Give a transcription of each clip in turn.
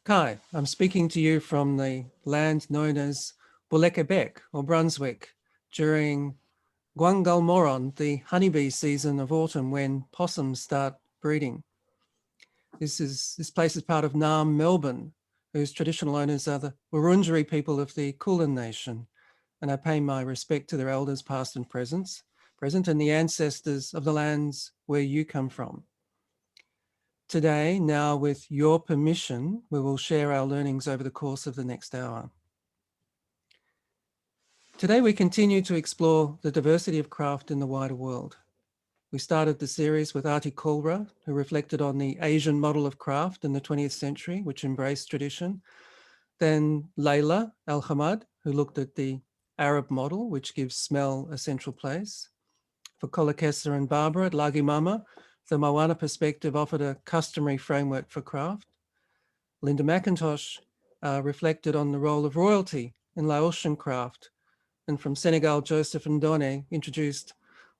Hi, I'm speaking to you from the land known as Quebec or Brunswick during Guangalmoron, the honeybee season of autumn when possums start breeding. This place is part of Nam, Melbourne, whose traditional owners are the Wurundjeri people of the Kulin Nation, and I pay my respect to their elders past and present, and the ancestors of the lands where you come from. Today, now with your permission, we will share our learnings over the course of the next hour. Today, we continue to explore the diversity of craft in the wider world. We started the series with Artie Kulra, who reflected on the Asian model of craft in the 20th century, which embraced tradition. Then Layla Al-Hamad, who looked at the Arab model, which gives smell a central place. For Kolakesa and Barbara at Lagi Mama, the Moana perspective offered a customary framework for craft. Linda McIntosh reflected on the role of royalty in Laotian craft. And from Senegal, Joseph Ndone introduced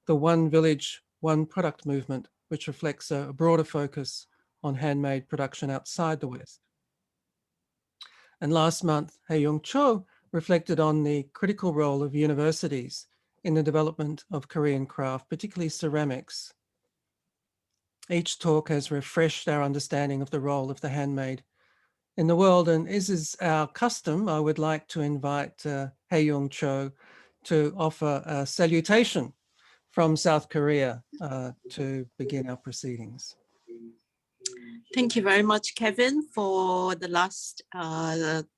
the One Village, One Product movement, which reflects a broader focus on handmade production outside the West. And last month, Hae-Young Cho reflected on the critical role of universities in the development of Korean craft, particularly ceramics. Each talk has refreshed our understanding of the role of the handmade in the world, and as is our custom, I would like to invite Hae-Young Cho to offer a salutation from South Korea to begin our proceedings. Thank you very much, Kevin, for the last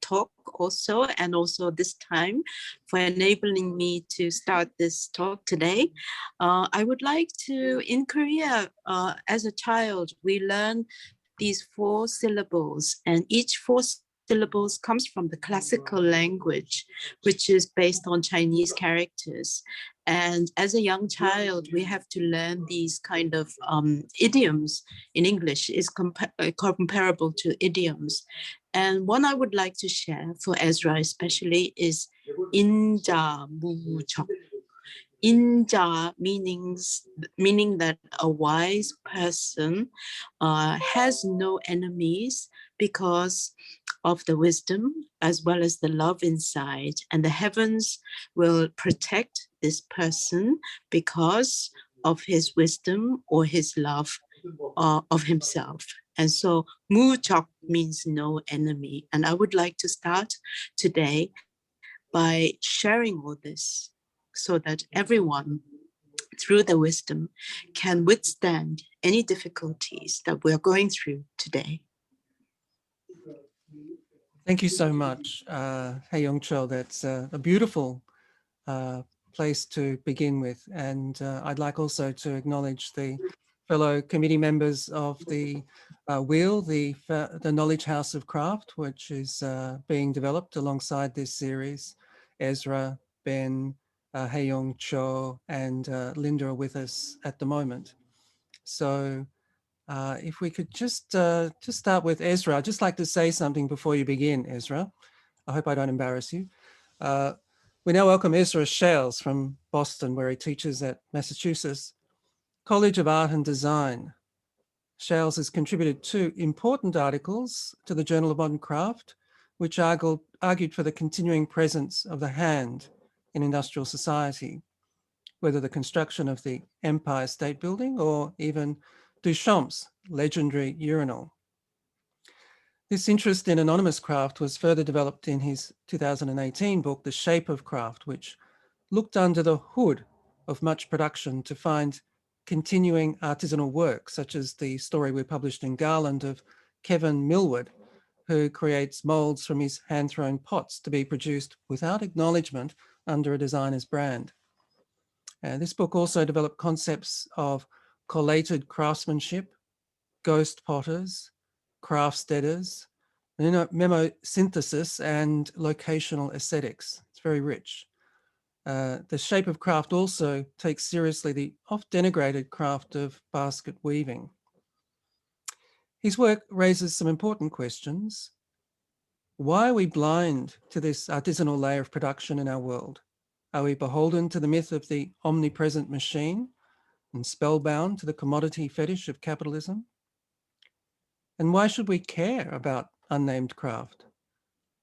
talk also, and also this time for enabling me to start this talk today. I would like to, in Korea, as a child, we learn these 4 syllables, and each 4 syllables comes from the classical language, which is based on Chinese characters. And as a young child, we have to learn these kind of idioms. In English is comparable to idioms. And one I would like to share for Ezra especially is 인자 무적. Inja meaning that a wise person has no enemies because of the wisdom as well as the love inside, and the heavens will protect this person because of his wisdom or his love of himself. And so 무적 means no enemy. And I would like to start today by sharing all this so that everyone, through the wisdom, can withstand any difficulties that we're going through today. Thank you so much, Hae-Young Cho. That's a beautiful place to begin with. And I'd like also to acknowledge the fellow committee members of the Wheel, the Knowledge House of Craft, which is being developed alongside this series. Ezra, Ben, Hae-Young Cho, and Linda are with us at the moment. So if we could just start with Ezra. I'd just like to say something before you begin, Ezra. I hope I don't embarrass you. We now welcome Ezra Shales from Boston, where he teaches at Massachusetts College of Art and Design. Shales has contributed 2 important articles to the Journal of Modern Craft, which argued for the continuing presence of the hand in industrial society, whether the construction of the Empire State Building or even Duchamp's legendary urinal. This interest in anonymous craft was further developed in his 2018 book, The Shape of Craft, which looked under the hood of much production to find continuing artisanal work, such as the story we published in Garland of Kevin Millward, who creates molds from his hand-thrown pots to be produced without acknowledgement under a designer's brand. This book also developed concepts of collated craftsmanship, ghost potters, craftsteaders, memosynthesis, and locational aesthetics. It's very rich. The Shape of Craft also takes seriously the oft-denigrated craft of basket weaving. His work raises some important questions. Why are we blind to this artisanal layer of production in our world? Are we beholden to the myth of the omnipresent machine and spellbound to the commodity fetish of capitalism? And why should we care about unnamed craft.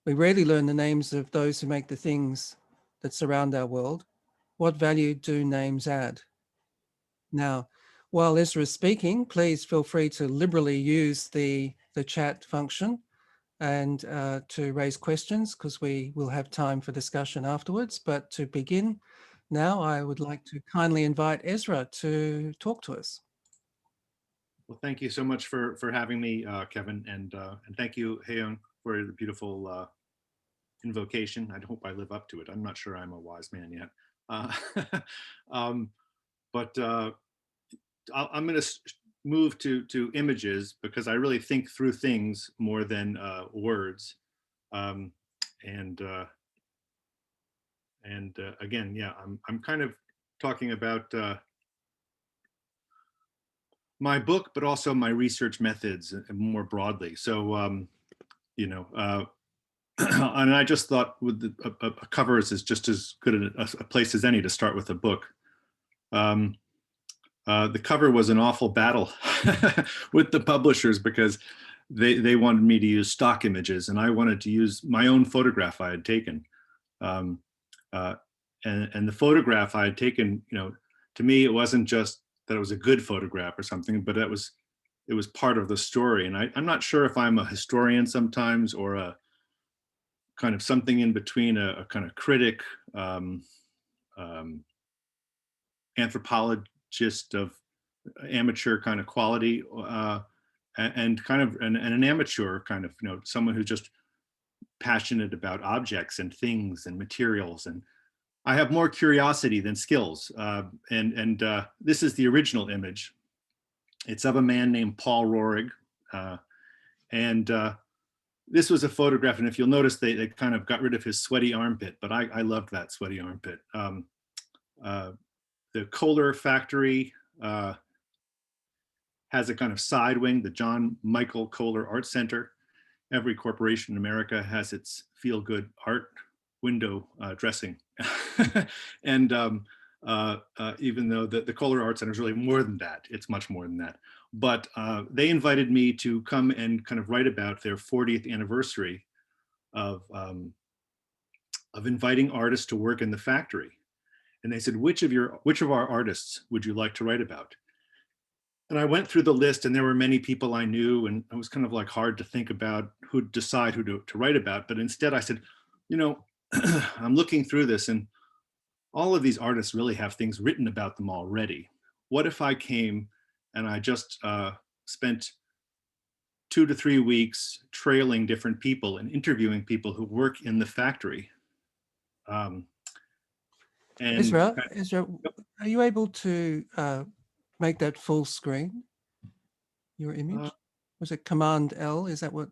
We rarely learn the names of those who make the things that surround our world. What value do names add? Now, while Ezra is speaking, please feel free to liberally use the chat function and to raise questions, because we will have time for discussion afterwards. But to begin now, I would like to kindly invite Ezra to talk to us. Well, thank you so much for having me, Kevin, and thank you, Haeyoung, for the beautiful invocation. I hope I live up to it. I'm not sure I'm a wise man yet, but I'm going to move to images because I really think through things more than words, and again, yeah, I'm kind of talking about my book, but also my research methods more broadly. So, you know, and I just thought with a cover is just as good a place as any to start with a book. The cover was an awful battle with the publishers because they wanted me to use stock images and I wanted to use my own photograph I had taken. And the photograph I had taken, you know, to me, it wasn't just that it was a good photograph or something, but it was part of the story. And I'm not sure if I'm a historian sometimes or a kind of something in between, a kind of critic, anthropologist of amateur kind of quality, and kind of an amateur kind of, you know, someone who's just passionate about objects and things and materials. And I have more curiosity than skills. And this is the original image. It's of a man named Paul Rohrig. And this was a photograph. And if you'll notice, they kind of got rid of his sweaty armpit, but I loved that sweaty armpit. The Kohler factory has a kind of side wing, the John Michael Kohler Art Center. Every corporation in America has its feel-good art window dressing. And even though the Kohler Art Center is really more than that, it's much more than that. But they invited me to come and kind of write about their 40th anniversary of inviting artists to work in the factory. And they said, which of our artists would you like to write about? And I went through the list and there were many people I knew, and it was kind of like hard to think about who'd decide who to write about. But instead I said, you know, I'm looking through this and all of these artists really have things written about them already. What if I came and I just spent 2 to 3 weeks trailing different people and interviewing people who work in the factory? And Ezra, are you able to make that full screen, your image? Was it Command L? Is that what?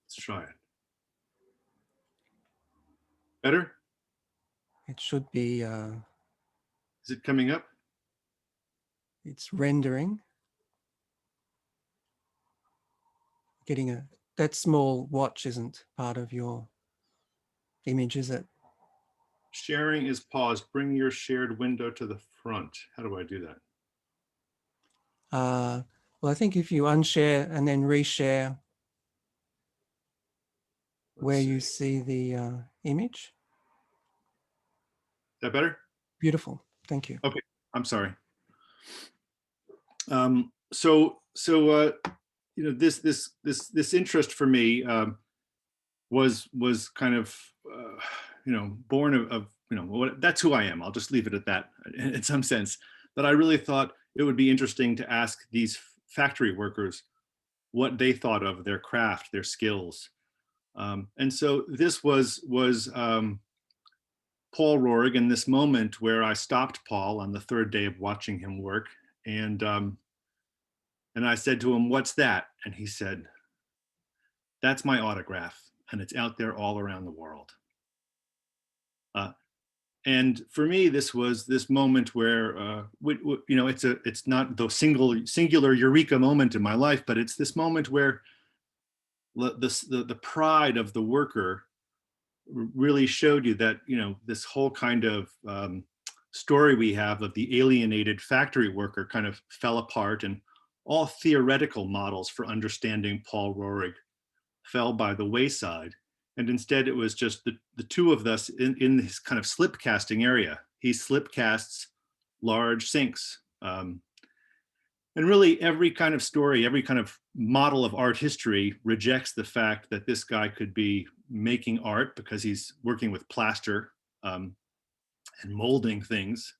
Let's try it. Better? It should be. Is it coming up? It's rendering. Getting that small watch isn't part of your image, is it? Sharing is paused. Bring your shared window to the front. How do I do that? Well, I think if you unshare and then reshare where you see the image. Is that better? Beautiful. Thank you. Okay, I'm sorry. So you know, this interest for me was kind of you know, born of you know, that's who I am. I'll just leave it at that in some sense. That I really thought it would be interesting to ask these factory workers what they thought of their craft, their skills. And so this was Paul Rohrig, in this moment where I stopped Paul on the 3rd day of watching him work. And I said to him, "What's that?" And he said, "That's my autograph, and it's out there all around the world." And for me, this was this moment where, you know, it's not the singular eureka moment in my life, but it's this moment where the pride of the worker really showed you that, you know, this whole kind of story we have of the alienated factory worker kind of fell apart, and all theoretical models for understanding Paul Rohrig fell by the wayside. And instead it was just the two of us in this kind of slip casting area. He slip casts large sinks. And really every kind of story, every kind of model of art history rejects the fact that this guy could be making art because he's working with plaster and molding things,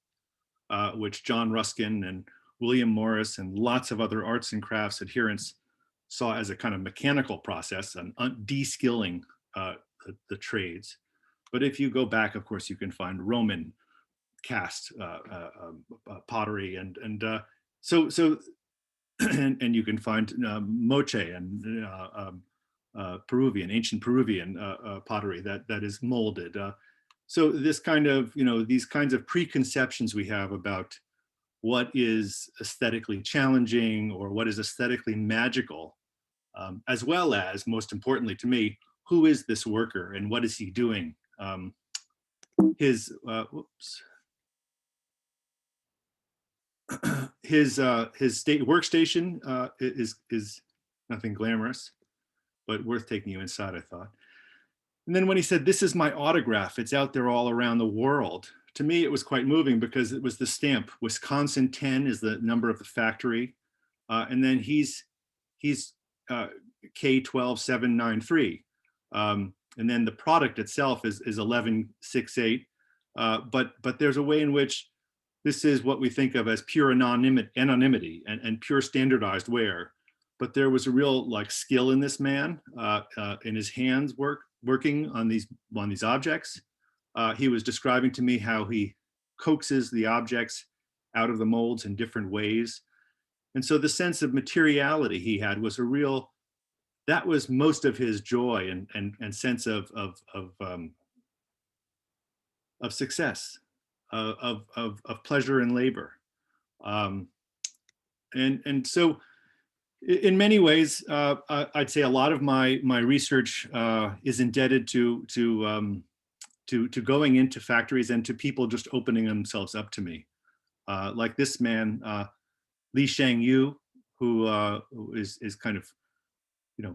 which John Ruskin and William Morris and lots of other arts and crafts adherents saw as a kind of mechanical process and de-skilling the trades. But if you go back, of course, you can find Roman cast pottery and so and you can find moche and ancient Peruvian pottery that is molded. So this kind of, these kinds of preconceptions we have about what is aesthetically challenging or what is aesthetically magical, as well as, most importantly to me, who is this worker and what is he doing? His workstation is nothing glamorous, but worth taking you inside, I thought. And then when he said, "This is my autograph, it's out there all around the world," to me, it was quite moving because it was the stamp. Wisconsin 10 is the number of the factory. And then he's K12793. And then the product itself is 1168. But there's a way in which this is what we think of as pure anonymity and pure standardized wear. But there was a real skill in this man, in his hands working on these objects. He was describing to me how he coaxes the objects out of the molds in different ways. And so the sense of materiality he had was that was most of his joy and sense of success, of pleasure and labor. And so in many ways, I'd say a lot of my research is indebted to going into factories and to people just opening themselves up to me. Like this man, Li Shangyu, who is kind of,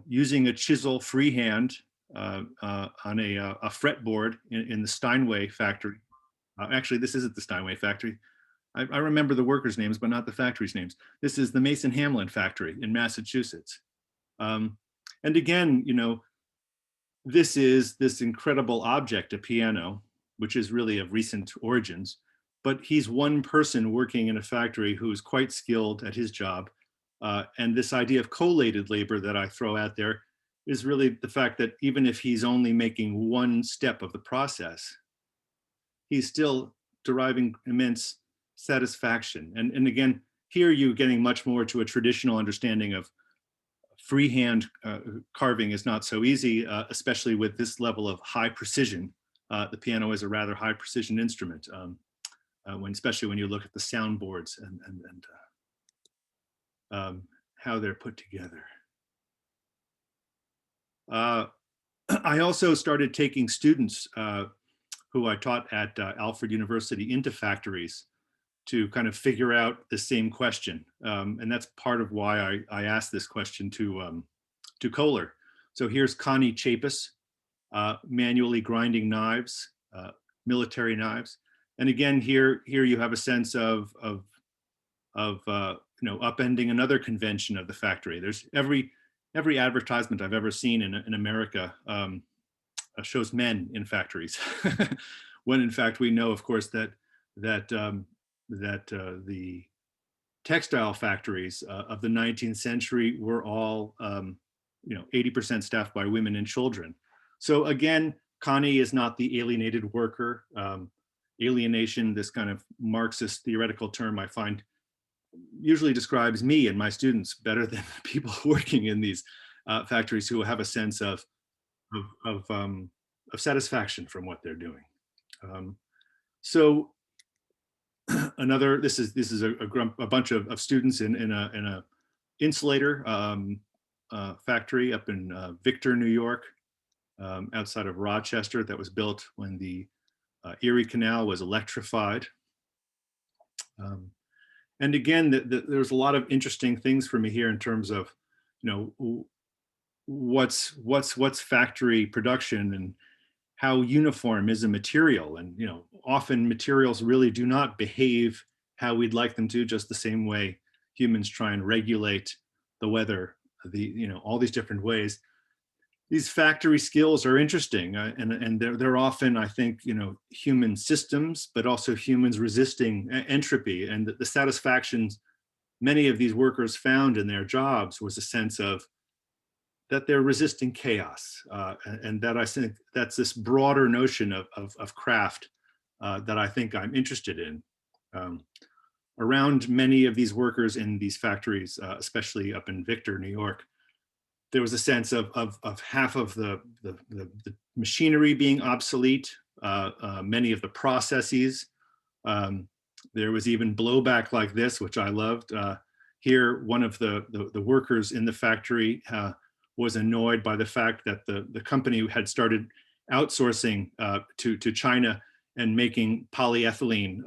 using a chisel freehand on a fretboard in the Steinway factory. Actually, this isn't the Steinway factory. I remember the workers' names, but not the factory's names. This is the Mason Hamlin factory in Massachusetts. And again, this is this incredible object, a piano, which is really of recent origins, but he's one person working in a factory who is quite skilled at his job. And this idea of collated labor that I throw out there is really the fact that even if he's only making one step of the process, he's still deriving immense satisfaction. And again, here you're getting much more to a traditional understanding of freehand carving is not so easy, especially with this level of high precision. The piano is a rather high precision instrument, especially when you look at the soundboards and how they're put together. I also started taking students who I taught at Alfred University into factories to kind of figure out the same question. And that's part of why I asked this question to Kohler. So here's Connie Chapis, manually grinding knives, military knives. And again, here you have a sense of upending another convention of the factory. There's every advertisement I've ever seen in America shows men in factories, when in fact we know, of course, that the textile factories of the 19th century were all 80% staffed by women and children. So again, Connie is not the alienated worker. Alienation, this kind of Marxist theoretical term, I find usually describes me and my students better than people working in these factories who have a sense of satisfaction from what they're doing. So this is a bunch of students in a insulator factory up in Victor, New York, outside of Rochester, that was built when the Erie Canal was electrified. And again, there's a lot of interesting things for me here in terms of, what's factory production and how uniform is a material. And, often materials really do not behave how we'd like them to, just the same way humans try and regulate the weather, all these different ways. These factory skills are interesting, and they're often, I think, human systems, but also humans resisting entropy. And the satisfactions many of these workers found in their jobs was a sense of that they're resisting chaos, and that I think that's this broader notion of craft that I think I'm interested in. Around many of these workers in these factories, especially up in Victor, New York, there was a sense of half of the machinery being obsolete, many of the processes. There was even blowback like this, which I loved. Here, one of the workers in the factory was annoyed by the fact that the company had started outsourcing to China and making polyethylene.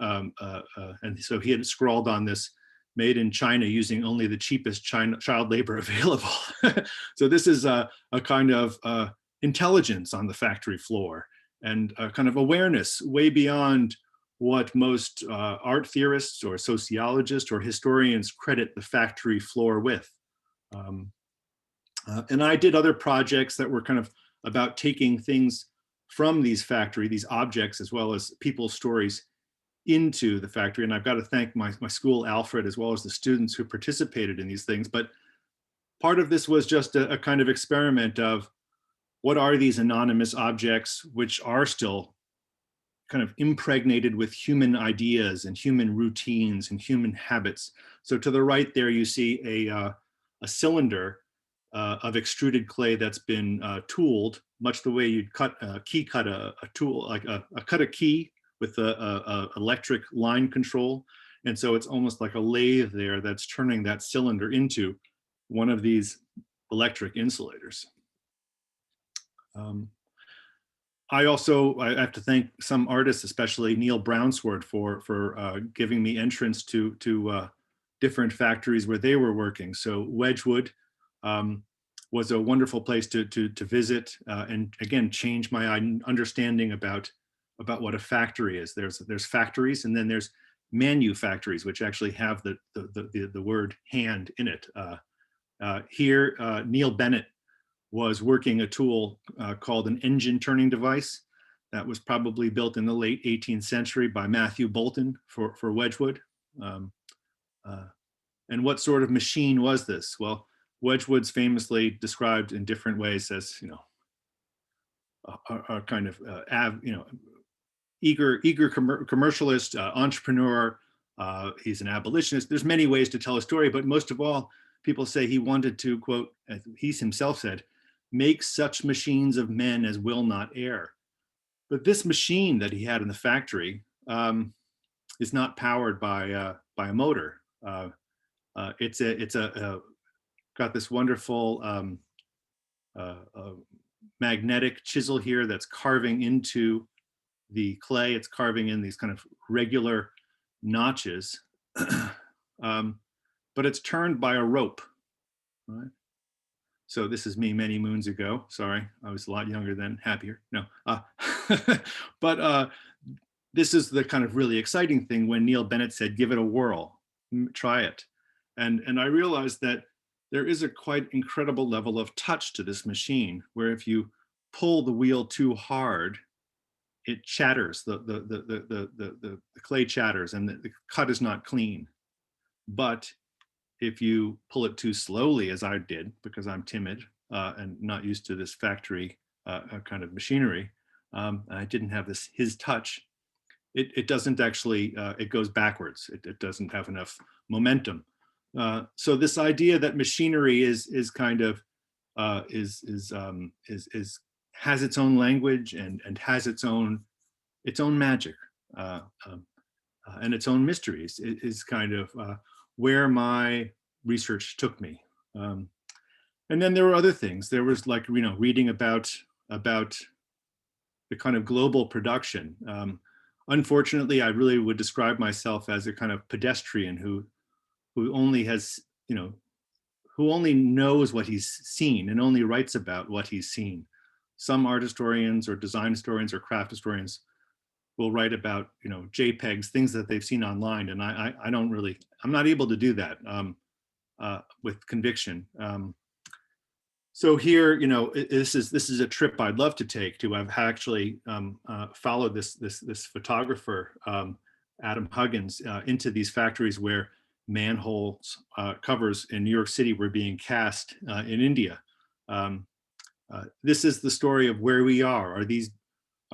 And so he had scrawled on this, made in China using only the cheapest child labor available. So this is a kind of intelligence on the factory floor, and a kind of awareness way beyond what most art theorists or sociologists or historians credit the factory floor with. And I did other projects that were kind of about taking things from these objects, as well as people's stories, into the factory. And I've got to thank my school, Alfred, as well as the students who participated in these things. But part of this was just a kind of experiment of what are these anonymous objects, which are still kind of impregnated with human ideas and human routines and human habits. So to the right there, you see a cylinder of extruded clay that's been tooled, much the way you'd cut a tool, like cut a key with a electric line control. And so it's almost like a lathe there that's turning that cylinder into one of these electric insulators. I have to thank some artists, especially Neil Brownsword, for giving me entrance to different factories where they were working. So Wedgwood was a wonderful place to visit, and again, change my understanding about what a factory is. There's factories, and then there's manufactories, which actually have the word hand in it. Here, Neil Bennett was working a tool called an engine turning device that was probably built in the late 18th century by Matthew Bolton for Wedgwood. And what sort of machine was this? Well, Wedgwood's famously described in different ways as, a kind of eager commercialist, entrepreneur. He's an abolitionist. There's many ways to tell a story, but most of all, people say he wanted to, quote, as he himself said, make such machines of men as will not err. But this machine that he had in the factory is not powered by a motor. It's got this wonderful magnetic chisel here that's carving into the clay. It's carving in these kind of regular notches, but it's turned by a rope. Right? So this is me many moons ago. Sorry, I was a lot younger then, happier. No, but this is the kind of really exciting thing when Neil Bennett said, give it a whirl, try it. And I realized that there is a quite incredible level of touch to this machine, where if you pull the wheel too hard, it chatters, the clay chatters, and the cut is not clean. But if you pull it too slowly, as I did, because I'm timid and not used to this factory kind of machinery, I didn't have his touch, it doesn't actually, it goes backwards. It doesn't have enough momentum. So this idea that machinery is kind of, has its own language and has its own magic and its own mysteries is kind of where my research took me. And then there were other things. There was like, reading about the kind of global production. Unfortunately, I really would describe myself as a kind of pedestrian who only has, who only knows what he's seen and only writes about what he's seen. Some art historians or design historians or craft historians will write about, JPEGs, things that they've seen online, and I'm not able to do that with conviction. So here, this is a trip I'd love to take, to have actually followed this photographer, Adam Huggins, into these factories where manholes covers in New York City were being cast in India. This is the story of where we are. Are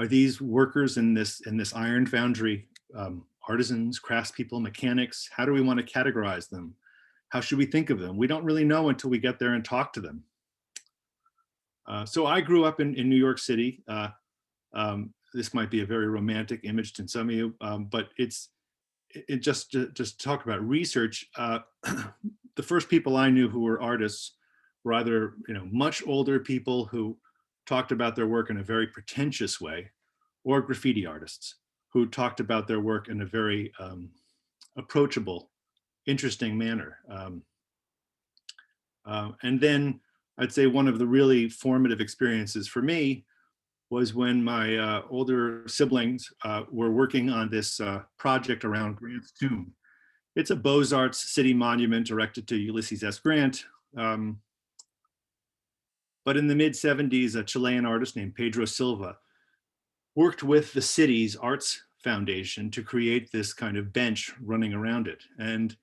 these workers in this iron foundry, artisans, craftspeople, mechanics? How do we want to categorize them? How should we think of them? We don't really know until we get there and talk to them. So I grew up in New York City. This might be a very romantic image to some of you, but just to talk about research. The first people I knew who were artists were either much older people who talked about their work in a very pretentious way, or graffiti artists who talked about their work in a very approachable, interesting manner. And then I'd say one of the really formative experiences for me was when my older siblings were working on this project around Grant's tomb. It's a Beaux-Arts city monument erected to Ulysses S. Grant. But in the mid-70s, a Chilean artist named Pedro Silva worked with the city's arts foundation to create this kind of bench running around it. And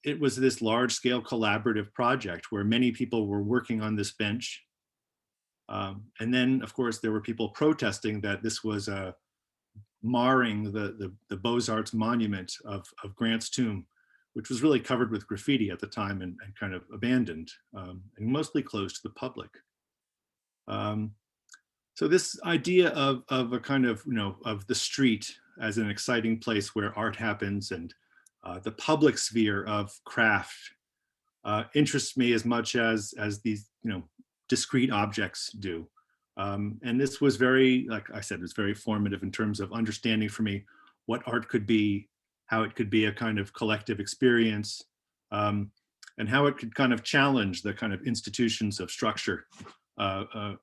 it was this large-scale collaborative project where many people were working on this bench. And then, of course, there were people protesting that this was marring the Beaux-Arts monument of Grant's tomb, which was really covered with graffiti at the time and kind of abandoned and mostly closed to the public. So this idea of a kind of, of the street as an exciting place where art happens, and the public sphere of craft interests me as much as these, discrete objects do. And this was very, like I said, it was very formative in terms of understanding for me what art could be, how it could be a kind of collective experience, and how it could kind of challenge the kind of institutions of structure and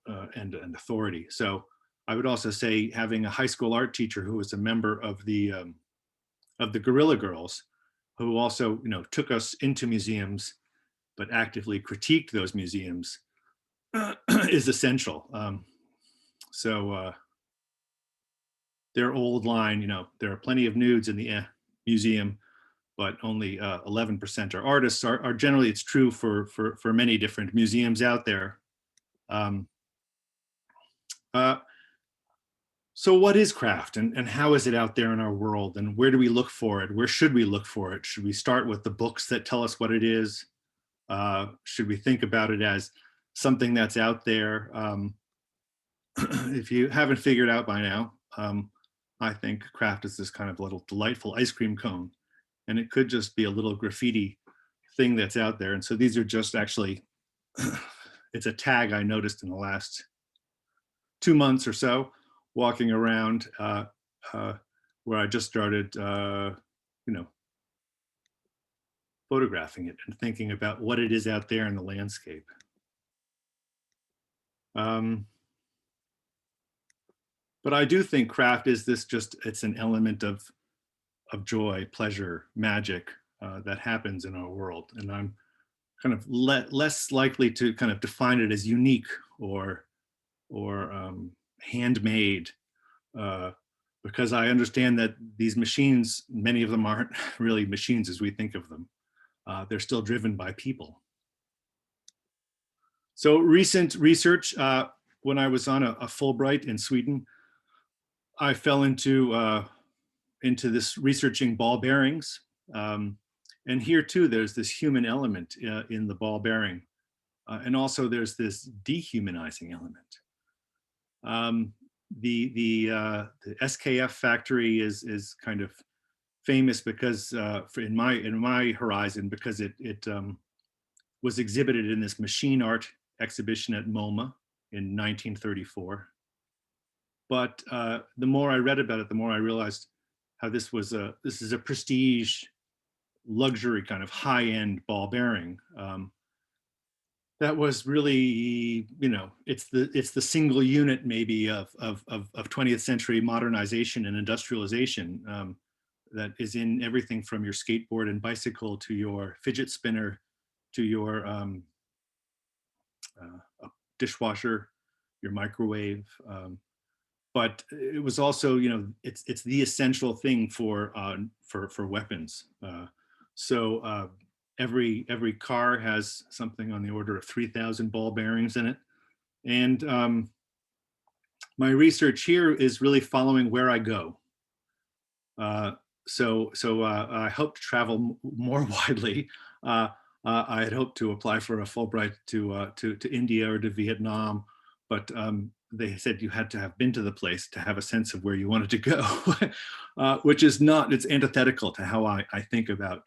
authority. So I would also say having a high school art teacher who was a member of the Guerrilla Girls, who also took us into museums, but actively critiqued those museums, is essential. So their old line, there are plenty of nudes in the museum, but only 11% are artists, are generally, it's true for many different museums out there. So what is craft, and how is it out there in our world, and where do we look for it? Where should we look for it? Should we start with the books that tell us what it is? Should we think about it as something that's out there? If you haven't figured out by now, I think craft is this kind of little delightful ice cream cone, and it could just be a little graffiti thing that's out there. And so these are just actually, it's a tag I noticed in the last 2 months or so, walking around, where I just started, photographing it and thinking about what it is out there in the landscape. But I do think craft is this it's an element of joy, pleasure, magic that happens in our world. And I'm kind of less likely to kind of define it as unique or handmade, because I understand that these machines, many of them aren't really machines as we think of them. They're still driven by people. So recent research, when I was on a Fulbright in Sweden, I fell into this researching ball bearings. And here too, there's this human element in the ball bearing. And also there's this dehumanizing element. The SKF factory is kind of famous because in my horizon, because it was exhibited in this machine art exhibition at MoMA in 1934. But the more I read about it, the more I realized how this is a prestige luxury kind of high-end ball bearing. That was really, you know, it's the single unit maybe of 20th century modernization and industrialization, that is in everything from your skateboard and bicycle to your fidget spinner to your dishwasher, your microwave. But it was also, you know, it's the essential thing for weapons. So every car has something on the order of 3,000 ball bearings in it. And my research here is really following where I go. So I hope to travel more widely. I had hoped to apply for a Fulbright to India or to Vietnam, but they said you had to have been to the place to have a sense of where you wanted to go, which is not, it's antithetical to how I think about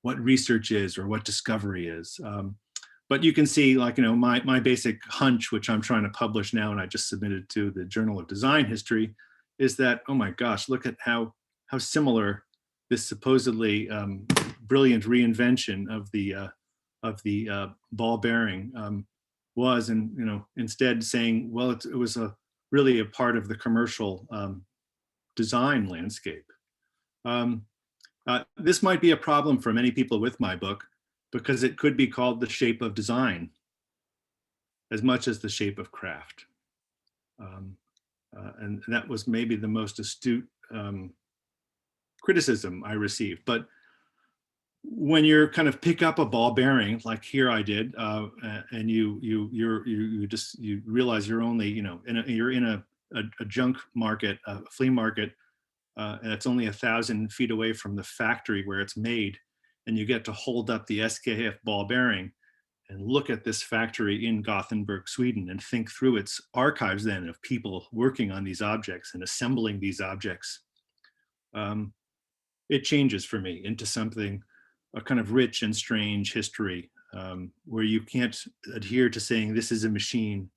what research is or what discovery is. But you can see, like, you know, my basic hunch, which I'm trying to publish now, and I just submitted to the Journal of Design History, is that, oh my gosh, look at how similar this supposedly brilliant reinvention of the ball bearing was, and, you know, instead saying, well, it was really a part of the commercial design landscape. This might be a problem for many people with my book, because it could be called the shape of design as much as the shape of craft. And that was maybe the most astute criticism I received. But when you're kind of pick up a ball bearing, like here I did, and you realize you're only, you know, you're in a junk market, a flea market, and it's only 1,000 feet away from the factory where it's made, and you get to hold up the SKF ball bearing and look at this factory in Gothenburg, Sweden, and think through its archives then of people working on these objects and assembling these objects. It changes for me into something, a kind of rich and strange history, where you can't adhere to saying this is a machine,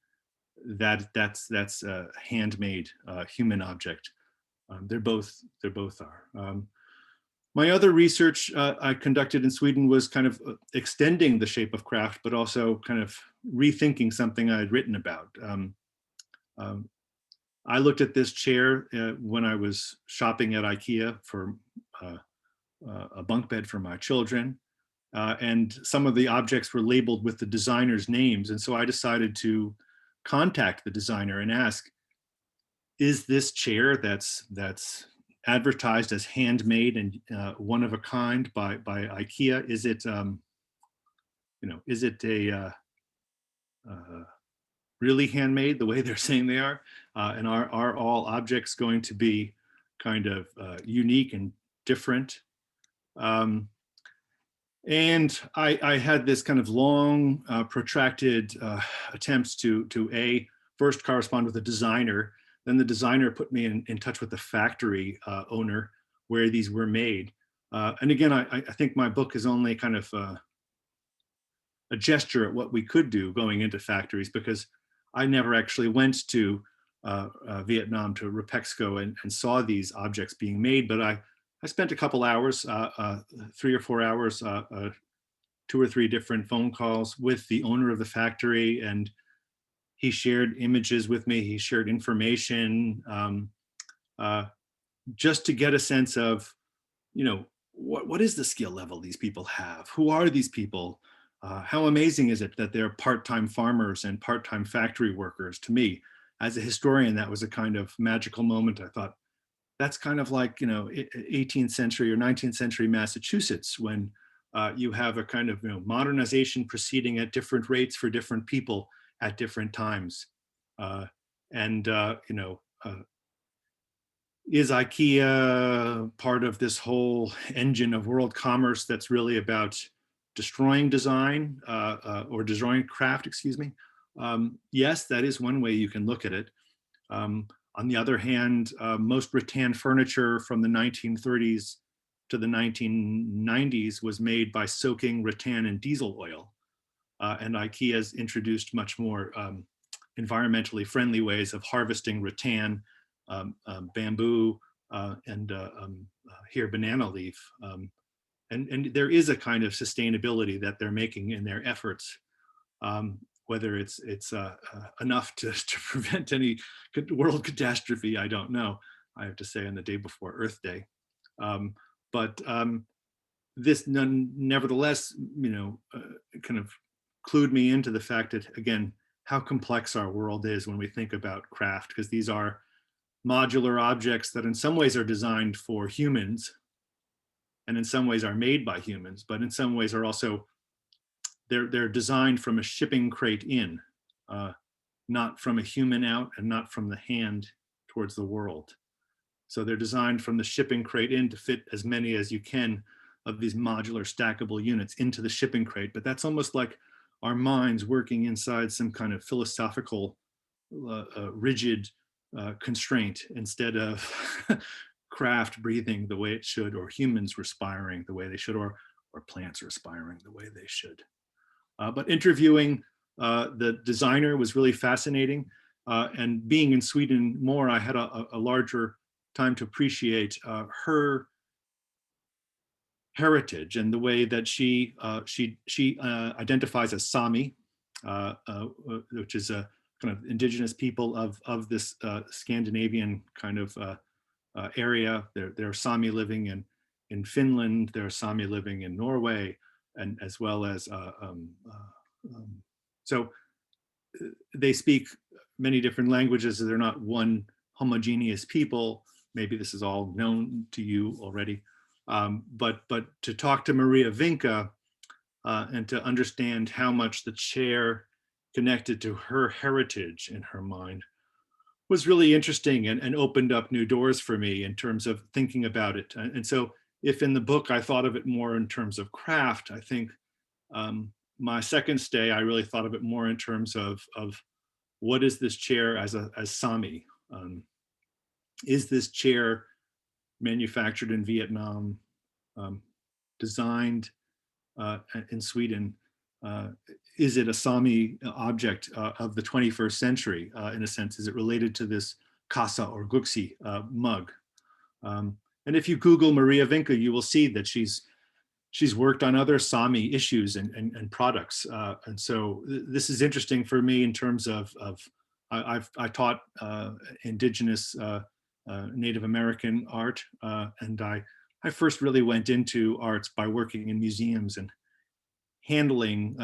that's a handmade human object. They're both are. My other research I conducted in Sweden was kind of extending the shape of craft, but also kind of rethinking something I had written about. I looked at this chair when I was shopping at IKEA for a bunk bed for my children, and some of the objects were labeled with the designer's names. And so I decided to contact the designer and ask, is this chair that's advertised as handmade and one of a kind by IKEA, is it, you know, is it a really handmade the way they're saying they are? And are all objects going to be kind of unique and different? And I had this kind of long, protracted attempts to first correspond with a designer. Then the designer put me in touch with the factory owner where these were made. And again, I think my book is only kind of a gesture at what we could do going into factories, because I never actually went to Vietnam, to Rapexco, and saw these objects being made. But I spent a couple hours, 3 or 4 hours, 2 or 3 different phone calls with the owner of the factory, and he shared images with me. He shared information, just to get a sense of, you know, what is the skill level these people have? Who are these people? How amazing is it that they're part-time farmers and part-time factory workers? To me, as a historian, that was a kind of magical moment. I thought, that's kind of like, you know, 18th century or 19th century Massachusetts, when you have a kind of, you know, modernization proceeding at different rates for different people at different times. You know, is IKEA part of this whole engine of world commerce that's really about destroying design or destroying craft, excuse me? Yes, that is one way you can look at it. On the other hand, most rattan furniture from the 1930s to the 1990s was made by soaking rattan in diesel oil. And IKEA has introduced much more environmentally friendly ways of harvesting rattan, bamboo, and here banana leaf. and there is a kind of sustainability that they're making in their efforts. Whether it's enough to prevent any world catastrophe, I don't know. I have to say, on the day before Earth Day. But this nevertheless, kind of clued me into the fact that, again, how complex our world is when we think about craft, because these are modular objects that in some ways are designed for humans and in some ways are made by humans, but in some ways are also, they're designed from a shipping crate in, not from a human out and not from the hand towards the world. So they're designed from the shipping crate in to fit as many as you can of these modular stackable units into the shipping crate. But that's almost like our minds working inside some kind of philosophical, rigid constraint, instead of craft breathing the way it should, or humans respiring the way they should, or plants respiring the way they should. But interviewing the designer was really fascinating. And being in Sweden more, I had a larger time to appreciate her heritage and the way that she identifies as Sami, which is a kind of indigenous people of this Scandinavian kind of area. There are Sami living in Finland. There are Sami living in Norway, and as well as so they speak many different languages. They're not one homogeneous people. Maybe this is all known to you already. But to talk to Maria Vinca and to understand how much the chair connected to her heritage in her mind was really interesting, and opened up new doors for me in terms of thinking about it. And so if in the book I thought of it more in terms of craft, I think my second stay, I really thought of it more in terms of what is this chair as Sami? Is this chair manufactured in Vietnam, designed in Sweden? Is it a Sami object of the 21st century, in a sense? Is it related to this Kasa or Guxi mug? And if you Google Maria Vinca, you will see that she's worked on other Sami issues and products. And so this is interesting for me in terms of I taught indigenous Native American art, and I first really went into arts by working in museums and handling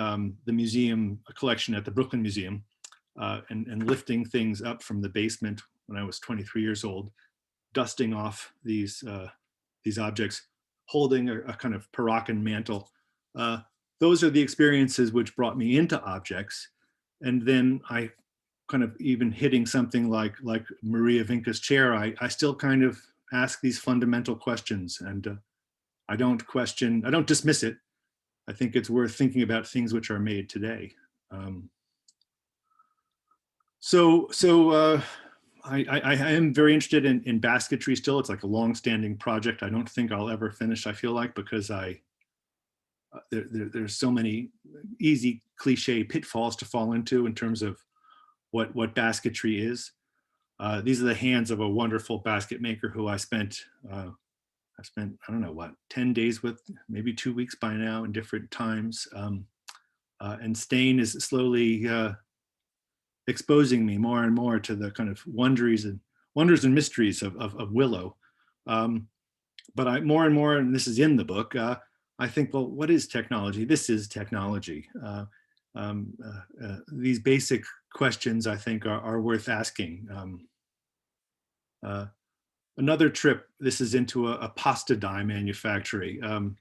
the museum collection at the Brooklyn Museum, and lifting things up from the basement when I was 23 years old, dusting off these objects, holding a kind of Paracan mantle. Those are the experiences which brought me into objects. And then I kind of, even hitting something like Maria Vinca's chair, I still kind of ask these fundamental questions, and I don't dismiss it. I think it's worth thinking about things which are made today. I am very interested in basketry still. It's like a long-standing project. I don't think I'll ever finish, I feel like, because there's so many easy cliche pitfalls to fall into in terms of what basketry is. These are the hands of a wonderful basket maker who I've spent, I don't know what, 10 days with, maybe 2 weeks by now in different times. And Stain is slowly exposing me more and more to the kind of wonders and mysteries of willow. But I more and more, and this is in the book, I think, well, what is technology? This is technology. These basic questions, I think, are worth asking. Another trip, this is into a pasta die manufacturing.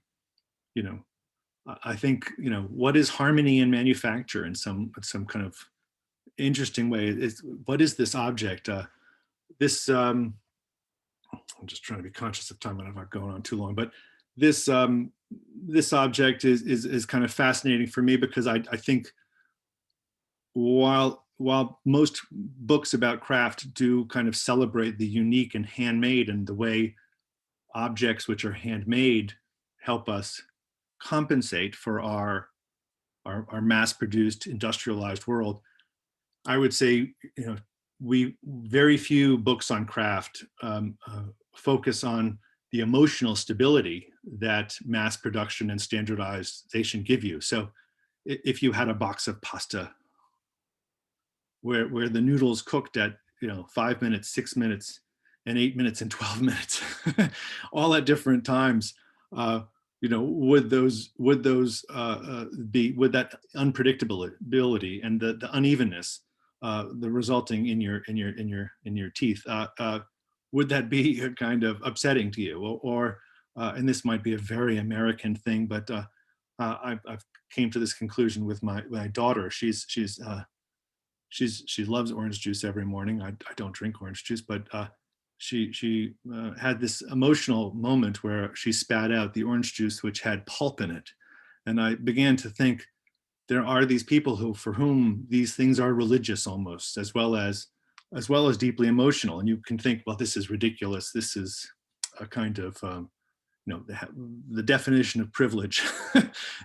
I think, what is harmony in manufacture in some kind of interesting way? What is this object? I'm just trying to be conscious of time. I'm not going on too long, but this object is kind of fascinating for me, because I think while most books about craft do kind of celebrate the unique and handmade, and the way objects which are handmade help us compensate for our mass-produced industrialized world, I would say, very few books on craft focus on the emotional stability that mass production and standardization give you. So if you had a box of pasta where the noodles cooked at 5 minutes, 6 minutes, and 8 minutes and 12 minutes, all at different times, would that unpredictability and the unevenness, the resulting in your teeth, would that be kind of upsetting to you? Or and this might be a very American thing, but I've came to this conclusion with my daughter. She loves orange juice every morning. I don't drink orange juice, but she had this emotional moment where she spat out the orange juice, which had pulp in it. And I began to think, there are these people for whom these things are religious almost, as well as deeply emotional. And you can think, well, this is ridiculous. This is a kind of, the definition of privilege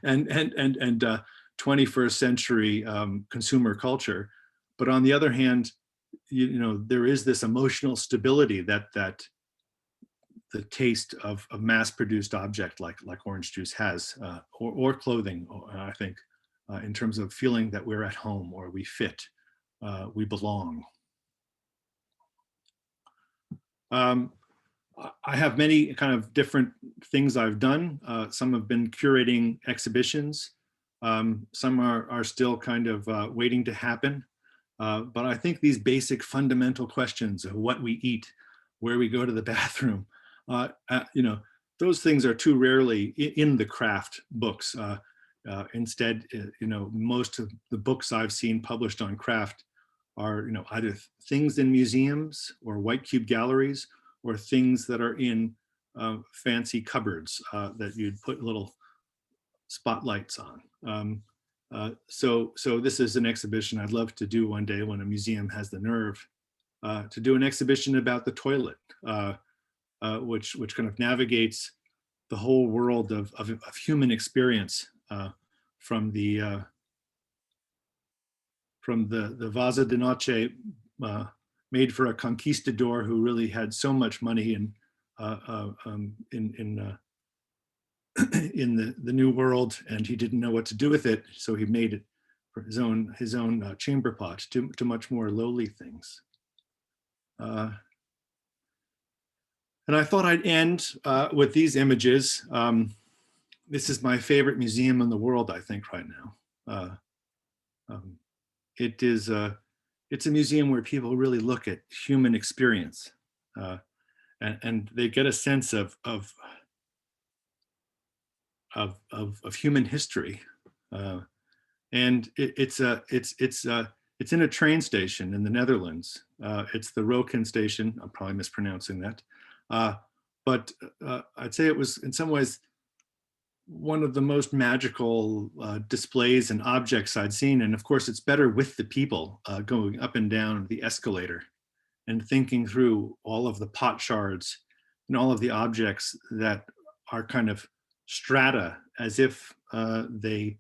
and 21st century consumer culture. But on the other hand, there is this emotional stability that the taste of a mass-produced object like orange juice has, or clothing, I think, in terms of feeling that we're at home, or we fit, we belong. I have many kind of different things I've done. Some have been curating exhibitions. Some are still kind of waiting to happen. But I think these basic fundamental questions of what we eat, where we go to the bathroom, those things are too rarely in the craft books. Instead, most of the books I've seen published on craft are, either things in museums or white cube galleries, or things that are in fancy cupboards that you'd put little spotlights on. So this is an exhibition I'd love to do one day when a museum has the nerve to do an exhibition about the toilet, which kind of navigates the whole world of human experience, from the Vaza de Noche, made for a conquistador who really had so much money in the New World, and he didn't know what to do with it, so he made it for his own chamber pot, to much more lowly things. And I thought I'd end with these images. This is my favorite museum in the world, I think, right now. It's a museum where people really look at human experience, and they get a sense of human history, and it's in a train station in the Netherlands. It's the Rokin station. I'm probably mispronouncing that, but I'd say it was in some ways one of the most magical displays and objects I'd seen. And of course, it's better with the people going up and down the escalator and thinking through all of the pot shards and all of the objects that are kind of strata, as if they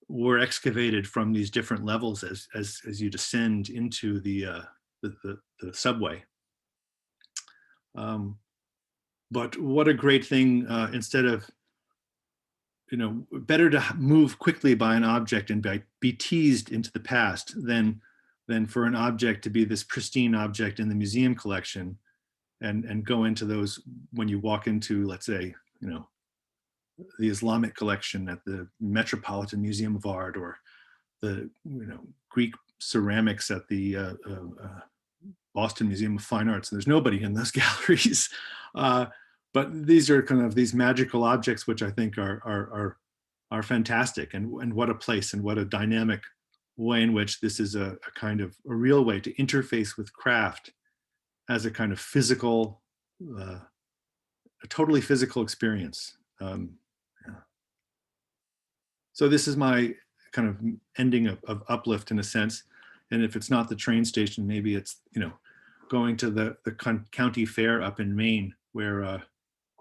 were excavated from these different levels as you descend into the subway. But what a great thing, instead of, better to move quickly by an object and be teased into the past than for an object to be this pristine object in the museum collection and go into those when you walk into, let's say, the Islamic collection at the Metropolitan Museum of Art, or the Greek ceramics at the Boston Museum of Fine Arts. And there's nobody in those galleries. But these are kind of these magical objects, which I think are fantastic. And what a place, and what a dynamic way in which this is a kind of a real way to interface with craft as a kind of physical, a totally physical experience. Yeah. So this is my kind of ending of Uplift in a sense. And if it's not the train station, maybe it's, going to the county fair up in Maine, where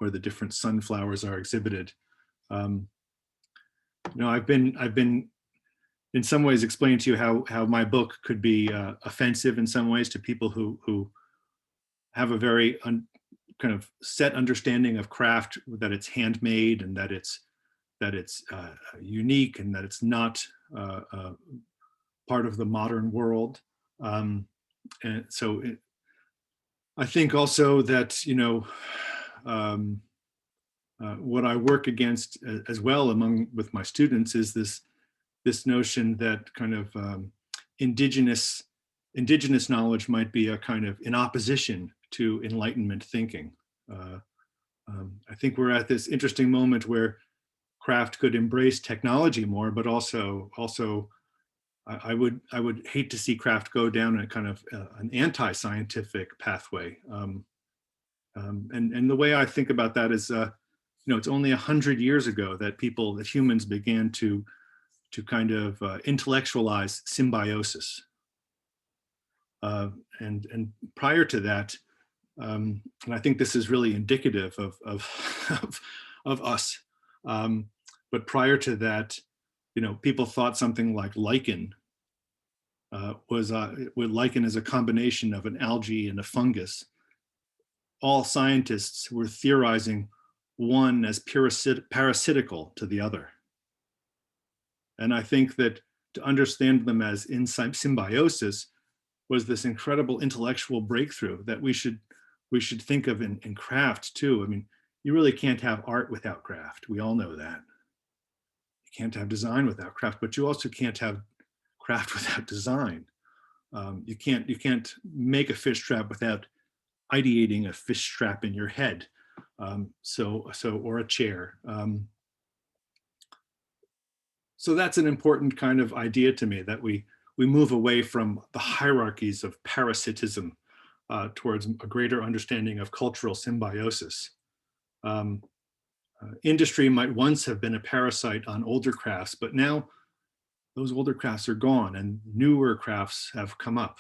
the different sunflowers are exhibited. I've been in some ways explaining to you how my book could be offensive in some ways to people who have a very kind of set understanding of craft, that it's handmade and that it's unique and that it's not part of the modern world. And so I think also that, you know, what I work against as well with my students is this notion that kind of indigenous knowledge might be a kind of in opposition to Enlightenment thinking. I think we're at this interesting moment where craft could embrace technology more, but also I would hate to see craft go down a kind of an anti-scientific pathway. And the way I think about that is, you know, it's only 100 years ago that humans began to kind of intellectualize symbiosis. And prior to that, and I think this is really indicative of us. But prior to that, you know, people thought something like lichen lichen is a combination of an algae and a fungus. All scientists were theorizing one as parasitical to the other. And I think that to understand them as in symbiosis was this incredible intellectual breakthrough that we should think of in craft too. I mean, you really can't have art without craft. We all know that. You can't have design without craft, but you also can't have craft without design. You can't make a fish trap without ideating a fish trap in your head. Or a chair. So that's an important kind of idea to me, that we move away from the hierarchies of parasitism towards a greater understanding of cultural symbiosis. Industry might once have been a parasite on older crafts, but now those older crafts are gone and newer crafts have come up.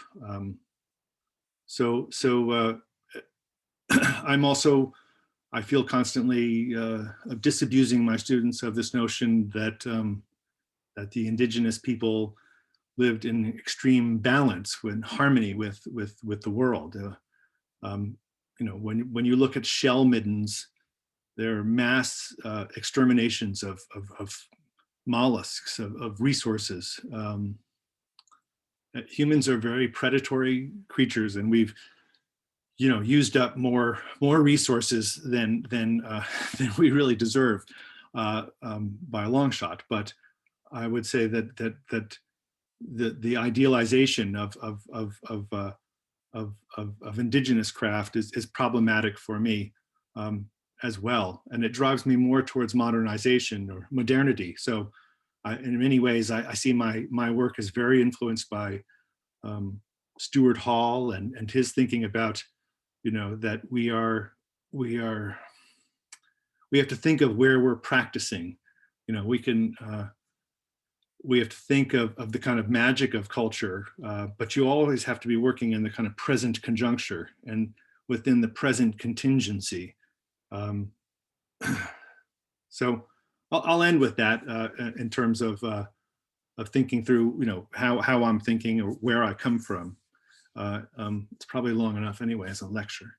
I feel constantly disabusing my students of this notion that the indigenous people lived in extreme balance, in harmony with the world. You know, when you look at shell middens, there are mass exterminations of mollusks, of resources. Humans are very predatory creatures, and we've, you know, used up more resources than we really deserve by a long shot. But I would say that the idealization of indigenous craft is problematic for me as well, and it drives me more towards modernization or modernity. So in many ways, I see my work as very influenced by Stuart Hall and his thinking about, you know, that we have to think of where we're practicing. You know, we have to think of the kind of magic of culture, but you always have to be working in the kind of present conjuncture and within the present contingency. So I'll end with that in terms of thinking through, you know, how I'm thinking or where I come from. It's probably long enough anyway as a lecture,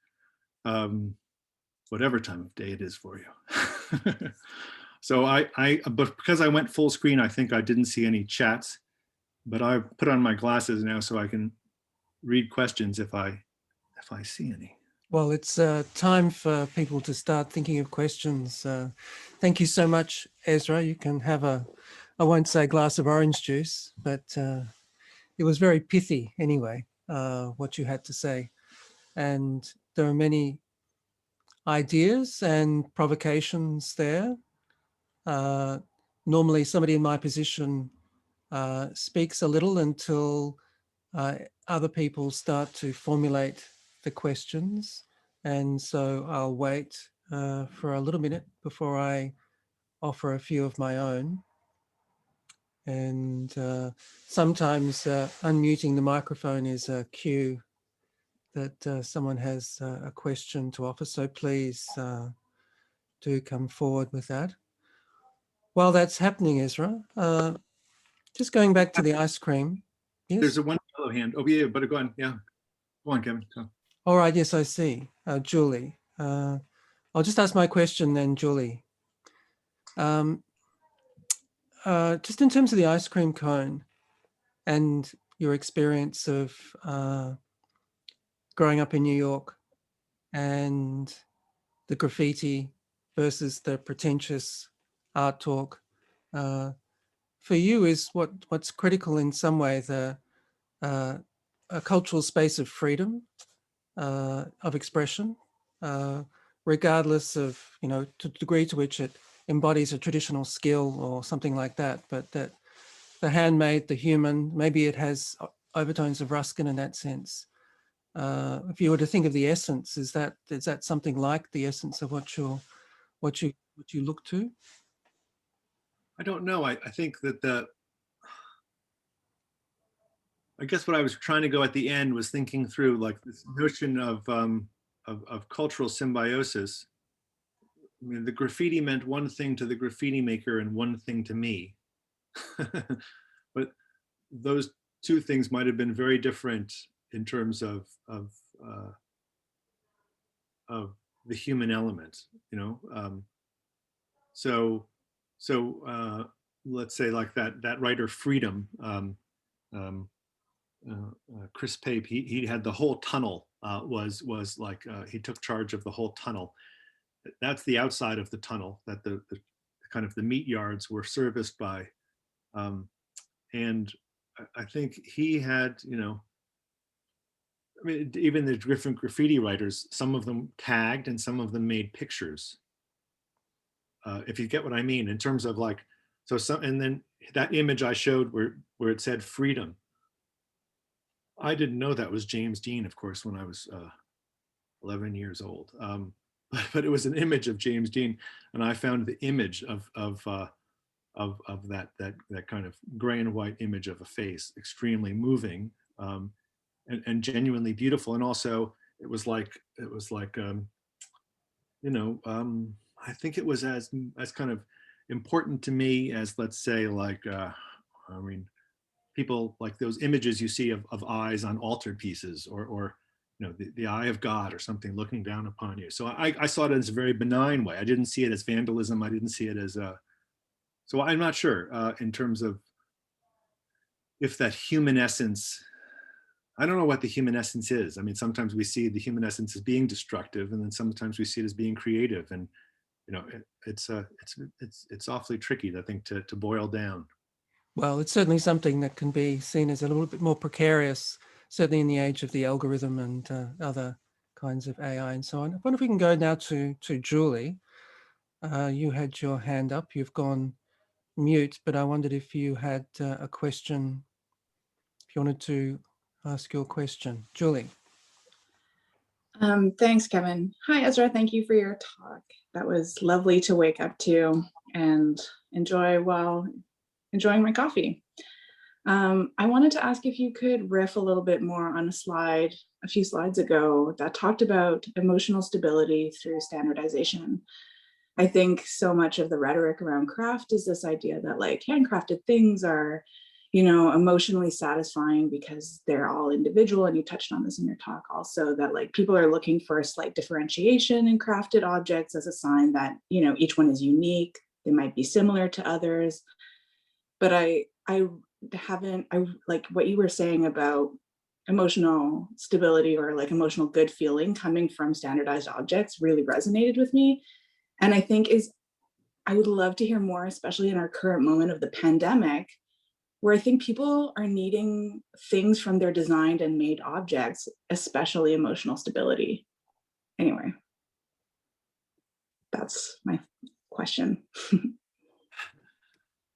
whatever time of day it is for you. So but because I went full screen, I think I didn't see any chats, but I put on my glasses now so I can read questions if I see any. Well, it's time for people to start thinking of questions. Thank you so much, Ezra. You can have I won't say glass of orange juice, but it was very pithy anyway, what you had to say. And there are many ideas and provocations there. Normally somebody in my position speaks a little until other people start to formulate the questions. And so I'll wait for a little minute before I offer a few of my own. And sometimes unmuting the microphone is a cue that someone has a question to offer. So please do come forward with that. While that's happening, Ezra, just going back to the ice cream. Yes? There's a one yellow hand. Oh yeah, but go on. Yeah, go on, Kevin. Go. All right, yes, I see. Julie, I'll just ask my question then, Julie. Just in terms of the ice cream cone and your experience of growing up in New York and the graffiti versus the pretentious art talk, for you is what's critical in some way a cultural space of freedom of expression, regardless of, to the degree to which it embodies a traditional skill or something like that, but that the handmade, the human, maybe it has overtones of Ruskin in that sense. If you were to think of the essence, is that something like the essence of what you look to? I don't know. I think that I guess what I was trying to go at the end was thinking through like this notion of cultural symbiosis. I mean, the graffiti meant one thing to the graffiti maker and one thing to me. But those two things might have been very different in terms of the human element, So let's say like that writer Freedom, Chris Pape, he had the whole tunnel was like he took charge of the whole tunnel. That's the outside of the tunnel that the kind of the meat yards were serviced by, and I think he had, I mean, even the different graffiti writers, some of them tagged and some of them made pictures. If you get what I mean, in terms of like, so some, and then that image I showed where it said freedom. I didn't know that was James Dean, of course, when I was 11 years old. But it was an image of James Dean, and I found the image of that kind of gray and white image of a face extremely moving, and genuinely beautiful. And also, it was like I think it was as kind of important to me as, let's say, like I mean, people like those images you see of eyes on altar pieces, or the eye of God or something looking down upon you. So I saw it as a very benign way. I didn't see it as vandalism. I didn't see it as so I'm not sure in terms of if that human essence, I don't know what the human essence is. I mean, sometimes we see the human essence as being destructive, and then sometimes we see it as being creative. And it's awfully tricky, I think, to boil down. Well, it's certainly something that can be seen as a little bit more precarious, certainly in the age of the algorithm and other kinds of AI and so on. I wonder if we can go now to Julie. You had your hand up. You've gone mute, but I wondered if you had a question, if you wanted to ask your question. Julie. Thanks, Kevin. Hi, Ezra. Thank you for your talk. That was lovely to wake up to and enjoy while enjoying my coffee. I wanted to ask if you could riff a little bit more on a few slides ago that talked about emotional stability through standardization. I think so much of the rhetoric around craft is this idea that like handcrafted things are, emotionally satisfying because they're all individual. And you touched on this in your talk also, that like people are looking for a slight differentiation in crafted objects as a sign that, each one is unique. They might be similar to others. But I like what you were saying about emotional stability or like emotional good feeling coming from standardized objects really resonated with me. And I think I would love to hear more, especially in our current moment of the pandemic, where I think people are needing things from their designed and made objects, especially emotional stability. Anyway, that's my question.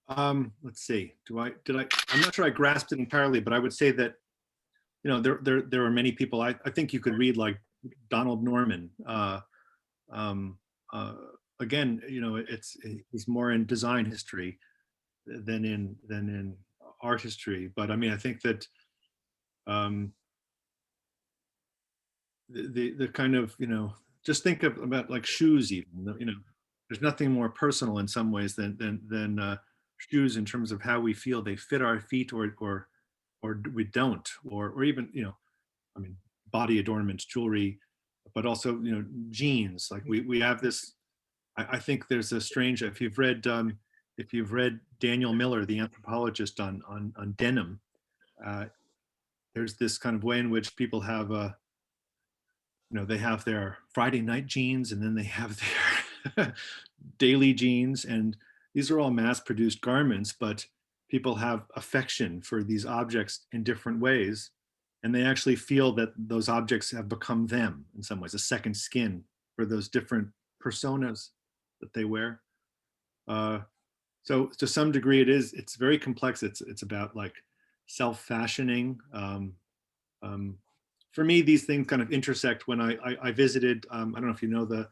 Let's see. I'm not sure I grasped it entirely, but I would say that, there are many people. I think you could read like Donald Norman. Again, he's more in design history than in art history. But I mean, I think that the kind of, just think about like shoes even, there's nothing more personal in some ways than shoes in terms of how we feel they fit our feet or we don't, or even, I mean, body adornments, jewelry, but also, you know, genes. Like we have this, I think there's a strange, if you've read Daniel Miller, the anthropologist on denim, there's this kind of way in which people have you know, they have their Friday night jeans, and then they have their daily jeans, and these are all mass-produced garments, but people have affection for these objects in different ways, and they actually feel that those objects have become them in some ways, a second skin for those different personas that they wear. So to some degree, it's very complex. It's about like self-fashioning. For me, these things kind of intersect when I visited, I don't know if you know the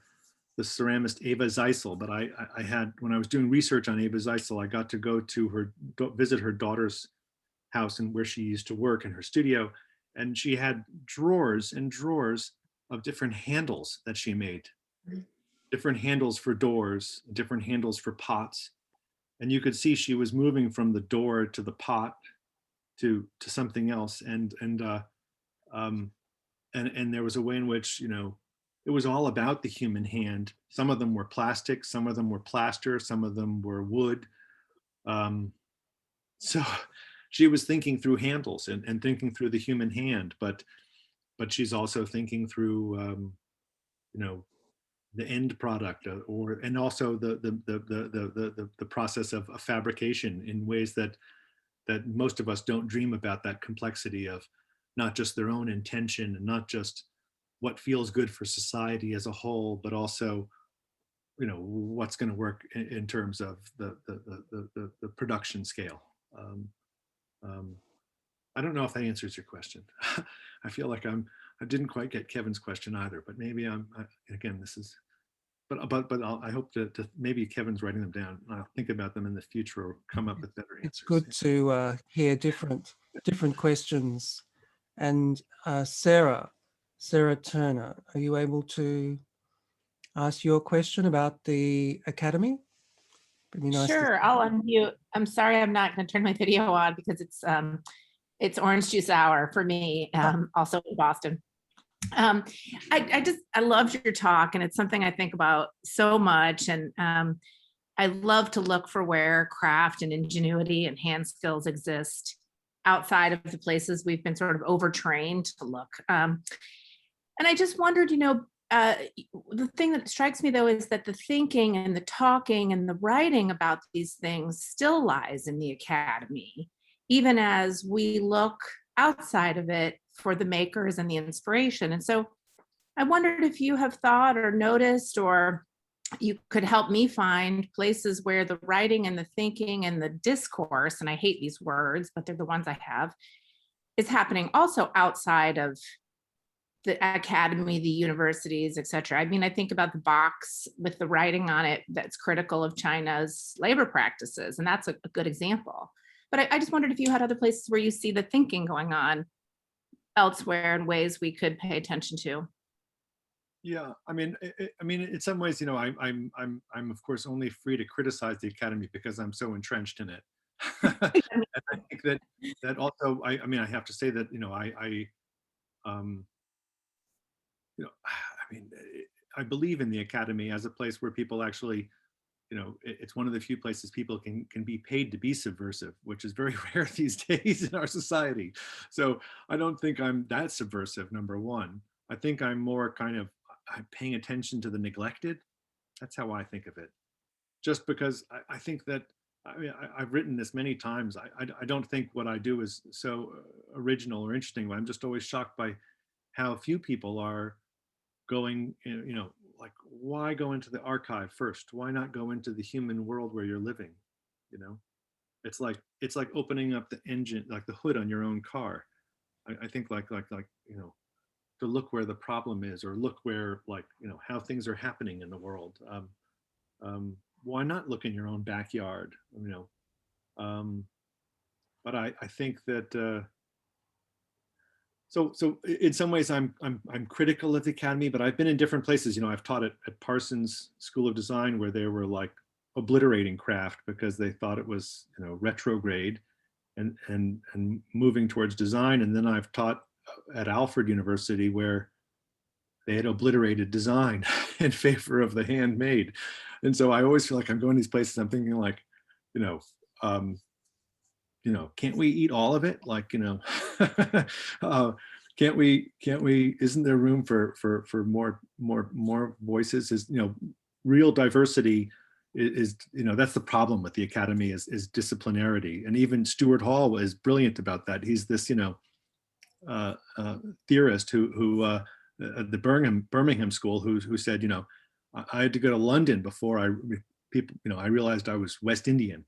ceramist Eva Zeisel, but I had, when I was doing research on Eva Zeisel, I got to go to her, visit her daughter's house and where she used to work in her studio. And she had drawers and drawers of different handles that she made, different handles for doors, different handles for pots. And you could see she was moving from the door to the pot to something else. And there was a way in which, you know, it was all about the human hand. Some of them were plastic, some of them were plaster, some of them were wood. So she was thinking through handles and thinking through the human hand, but she's also thinking through, you know, the end product, and also the process of fabrication in ways that most of us don't dream about, that complexity of not just their own intention and not just what feels good for society as a whole, but also, you know, what's going to work in terms of the production scale. I don't know if that answers your question. I feel like I didn't quite get Kevin's question either, but maybe again, this is, but I hope that maybe Kevin's writing them down and I'll think about them in the future or come up with better answers. It's good to hear different questions. And Sarah Turner, are you able to ask your question about the Academy? It'd be nice to- Sure, I'll unmute. I'm sorry, I'm not going to turn my video on because it's orange juice hour for me, also in Boston. I loved your talk, and it's something I think about so much. And I love to look for where craft and ingenuity and hand skills exist outside of the places we've been sort of overtrained to look. And I just wondered, you know, the thing that strikes me though is that the thinking and the talking and the writing about these things still lies in the academy, even as we look outside of it for the makers and the inspiration. And so I wondered if you have thought or noticed, or you could help me find places where the writing and the thinking and the discourse, and I hate these words, but they're the ones I have, is happening also outside of the academy, the universities, et cetera. I mean, I think about the box with the writing on it that's critical of China's labor practices, and that's a good example. But I just wondered if you had other places where you see the thinking going on elsewhere in ways we could pay attention to. Yeah, I mean, in some ways, you know, I'm of course only free to criticize the academy because I'm so entrenched in it. And I think that also, I mean, I have to say that, you know, you know, I mean, I believe in the academy as a place where people actually, you know, it's one of the few places people can be paid to be subversive, which is very rare these days in our society. So I don't think I'm that subversive, number one. I think I'm more kind of paying attention to the neglected. That's how I think of it. Just because I think that, I mean, I've written this many times. I don't think what I do is so original or interesting, but I'm just always shocked by how few people are going, you know, like, why go into the archive first? Why not go into the human world where you're living? You know, it's like opening up the engine, like the hood on your own car. I think like, you know, to look where the problem is, or look where, like, you know, how things are happening in the world. Why not look in your own backyard? You know, but I think that so in some ways I'm critical of the academy, but I've been in different places. You know, I've taught at Parsons School of Design, where they were like obliterating craft because they thought it was, you know, retrograde, and moving towards design. And then I've taught at Alfred University, where they had obliterated design in favor of the handmade. And so I always feel like I'm going to these places, I'm thinking like, can't we eat all of it? Like, can't we, isn't there room for more voices? Is, real diversity is, that's the problem with the academy is disciplinarity. And even Stuart Hall is brilliant about that. He's this, theorist who at the Birmingham school who said, I had to go to London before I realized I was West Indian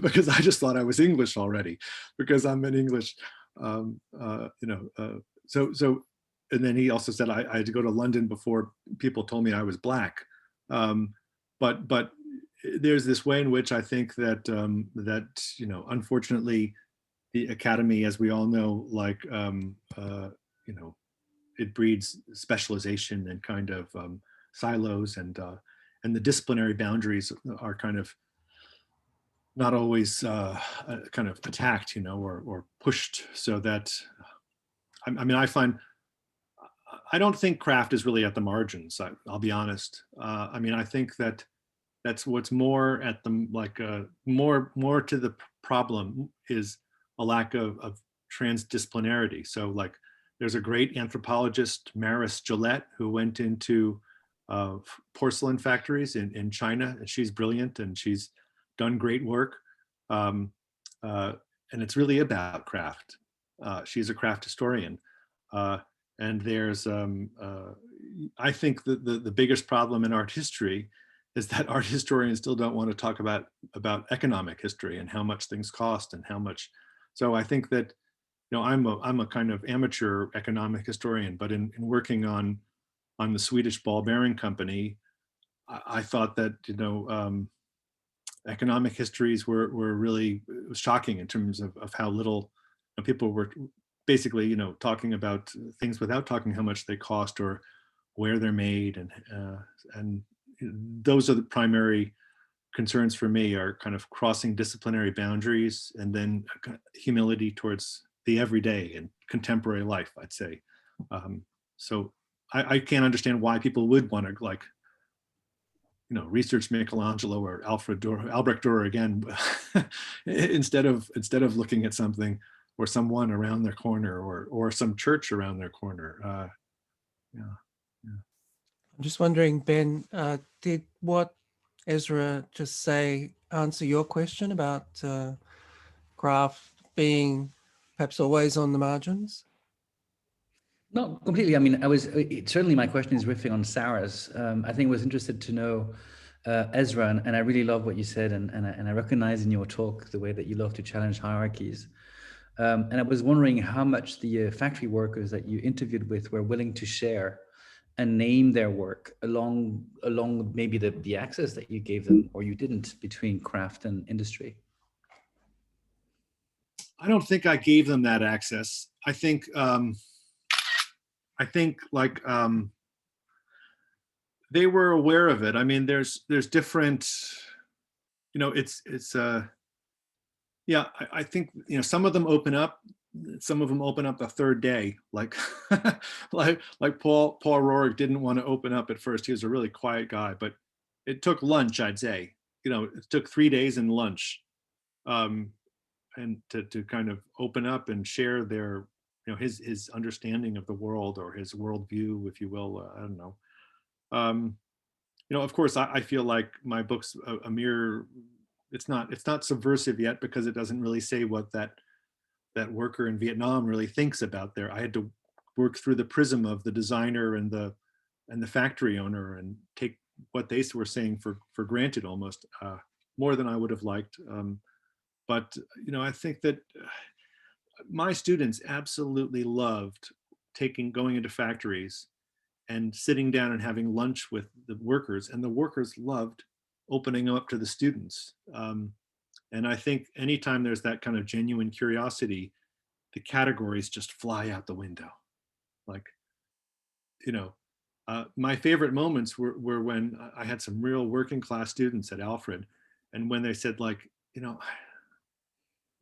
because I just thought I was English already because I'm an English, so, and then he also said I had to go to London before people told me I was Black. But there's this way in which I think that, unfortunately, the academy, as we all know, like, it breeds specialization and kind of silos, and the disciplinary boundaries are kind of not always kind of attacked, or pushed, so that, I find, I don't think craft is really at the margins. I'll be honest. I think that's what's more at the, like, more to the problem is a lack of transdisciplinarity. So like, there's a great anthropologist, Maris Gillette, who went into porcelain factories in China, and she's brilliant and she's done great work. And it's really about craft. She's a craft historian. And there's, I think the biggest problem in art history is that art historians still don't want to talk about economic history and how much things cost and how much. So I think that, I'm a kind of amateur economic historian, but in working on the Swedish ball bearing company, I thought that, economic histories were really, it was shocking in terms of how little people were basically, talking about things without talking how much they cost or where they're made. And those are the primary concerns for me, are kind of crossing disciplinary boundaries, and then humility towards the everyday and contemporary life, I'd say. So I can't understand why people would want to, like, research Michelangelo or Albrecht Dürer again, instead of looking at something or someone around their corner, or some church around their corner. I'm just wondering, Ben, did what Ezra just say answer your question about craft being perhaps always on the margins? Not completely. Certainly my question is riffing on Sarah's. I think I was interested to know, Ezra, and I really love what you said, and I recognize in your talk the way that you love to challenge hierarchies. And I was wondering how much the factory workers that you interviewed with were willing to share and name their work along maybe the access that you gave them or you didn't between craft and industry. I don't think I gave them that access. I think like, they were aware of it. I mean, there's different, I think, some of them open up the third day, like like Paul Rohrig didn't want to open up at first. He was a really quiet guy, but it took lunch, I'd say. It took 3 days and lunch, and to kind of open up and share their, his understanding of the world, or his worldview, if you will. I don't know. Of course, I feel like my book's a mere. It's not subversive yet, because it doesn't really say what that worker in Vietnam really thinks about there. I had to work through the prism of the designer and the factory owner, and take what they were saying for granted, almost more than I would have liked. But I think that my students absolutely loved going into factories and sitting down and having lunch with the workers, and the workers loved opening up to the students. And I think anytime there's that kind of genuine curiosity, the categories just fly out the window. Like, my favorite moments were when I had some real working class students at Alfred, and when they said, like,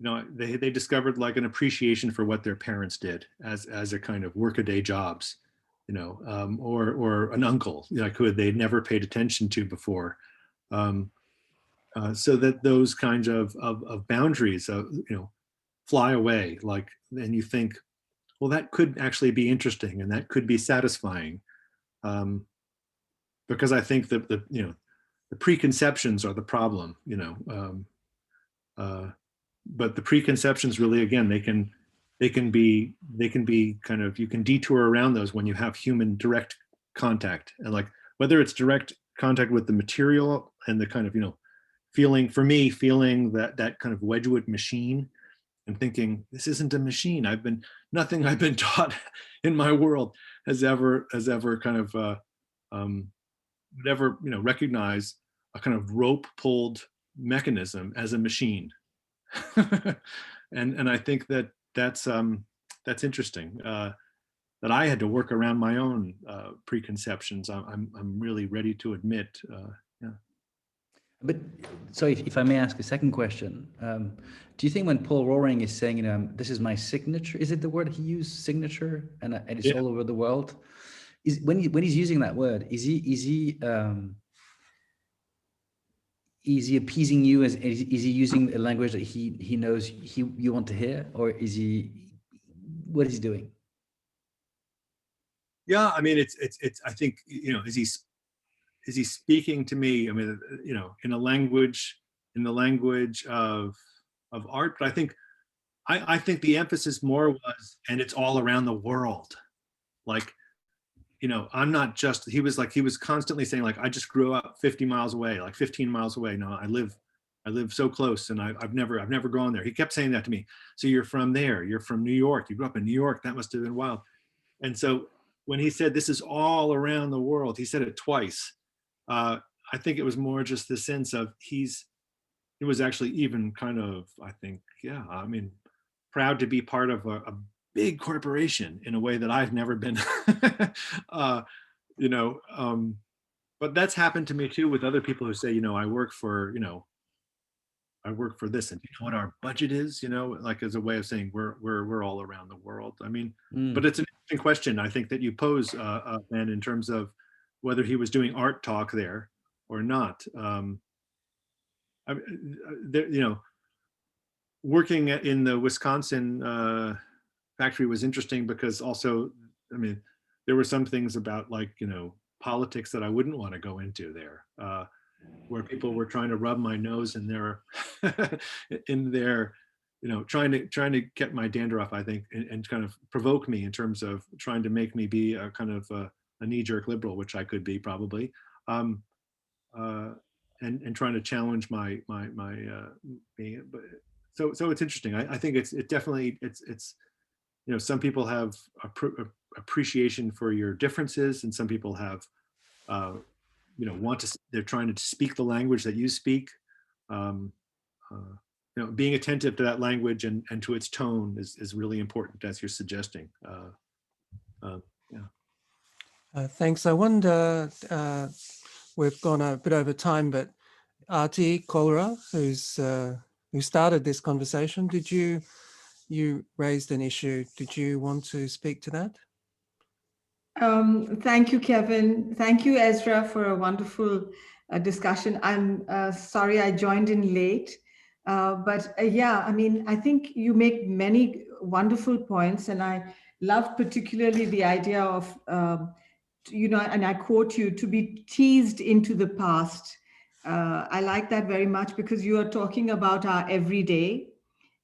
they discovered like an appreciation for what their parents did as a kind of workaday jobs. or an uncle, like who they'd never paid attention to before. So that those kinds of boundaries, fly away. Like, then you think, well, that could actually be interesting, and that could be satisfying, because I think that the preconceptions are the problem, but the preconceptions really, again, they can be kind of, you can detour around those when you have human direct contact, and like whether it's direct contact with the material and the kind of feeling that kind of Wedgwood machine, and thinking, this isn't a machine. Nothing I've been taught in my world has ever kind of would ever recognize a kind of rope pulled mechanism as a machine. and I think that's interesting, that I had to work around my own preconceptions. I'm really ready to admit. But so if I may ask a second question, do you think when Paul Roaring is saying, this is my signature, is it the word he used, signature, and it's all over the world? Is when he's using that word, is he appeasing you? Is he using a language that he knows you want to hear, or what is he doing? Yeah, I mean, it's I think, is he speaking to me? I mean, in the language of art. But I think the emphasis more was, and it's all around the world. Like, I'm not just, he was constantly saying, like, I just grew up 50 miles away, like 15 miles away. No, I live so close, and I've never gone there. He kept saying that to me. So you're from there, you're from New York, you grew up in New York, that must have been wild. And so when he said, this is all around the world, he said it twice. I think it was more just the sense of it was actually even kind of, I think, I mean, proud to be part of a big corporation in a way that I've never been. But that's happened to me too with other people who say, I work for this, and you know what our budget is, like as a way of saying we're all around the world. I mean, but it's an interesting question, I think, that you pose, Ben, in terms of whether he was doing art talk there or not. Working in the Wisconsin factory was interesting because also, I mean, there were some things about, like, politics that I wouldn't want to go into there, where people were trying to rub my nose in their trying to get my dander off, I think, and kind of provoke me in terms of trying to make me be a kind of a knee-jerk liberal, which I could be probably, and trying to challenge my being. But so it's interesting. I think it's definitely some people have appreciation for your differences, and some people have they're trying to speak the language that you speak. Being attentive to that language and to its tone is really important, as you're suggesting. Thanks. I wonder, we've gone a bit over time, but Arti Kolra, who started this conversation, did you raised an issue? Did you want to speak to that? Thank you, Kevin. Thank you, Ezra, for a wonderful discussion. I'm sorry I joined in late, but yeah, I mean, I think you make many wonderful points, and I loved particularly the idea of, and I quote you, to be teased into the past. I like that very much, because you are talking about our everyday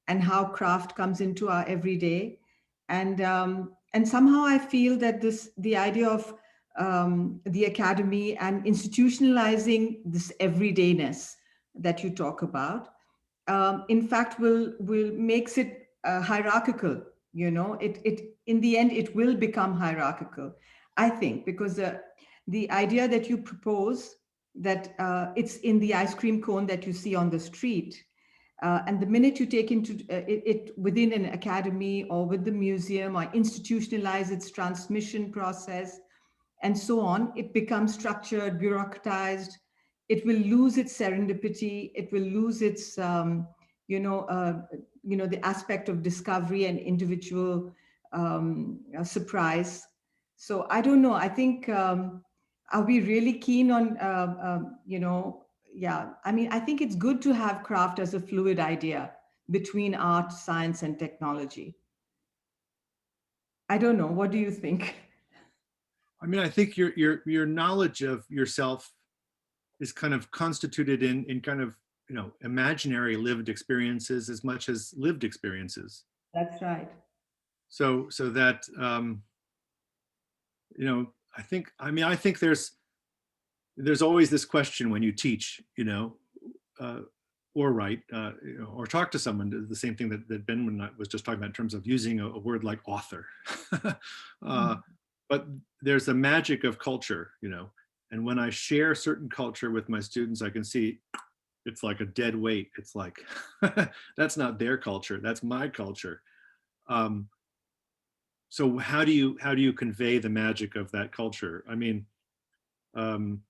and how craft comes into our everyday. And somehow I feel that the idea of the academy and institutionalizing this everydayness that you talk about, in fact, will makes it hierarchical. It in the end, it will become hierarchical, I think, because the idea that you propose, that it's in the ice cream cone that you see on the street, and the minute you take into it within an academy or with the museum, or institutionalize its transmission process and so on, it becomes structured, bureaucratized. It will lose its serendipity. It will lose its, the aspect of discovery and individual surprise. So I don't know. I think, are we really keen on, yeah, I mean, I think it's good to have craft as a fluid idea between art, science, and technology. I don't know. What do you think? I mean, I think your knowledge of yourself is kind of constituted in kind of, you know, imaginary lived experiences as much as lived experiences. That's right. So that, you know, I think there's always this question when you teach, you know, or write, you know, or talk to someone, the same thing that Ben was just talking about in terms of using a word like author. But there's a magic of culture, you know, and when I share certain culture with my students, I can see it's like a dead weight. It's like, that's not their culture, that's my culture. So how do you convey the magic of that culture? I mean, in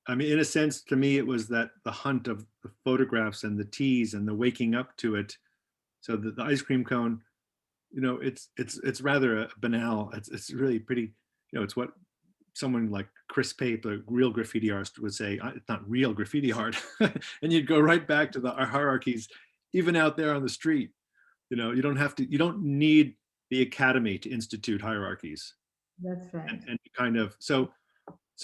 a sense, to me, it was that the hunt of the photographs and the teas and the waking up to it. So the ice cream cone, you know, it's rather banal. It's really pretty, you know, it's what someone like Chris Pape, a real graffiti artist, would say. It's not real graffiti art, and you'd go right back to the hierarchies, even out there on the street. You know, you don't need the academy to institute hierarchies. That's right. And kind of so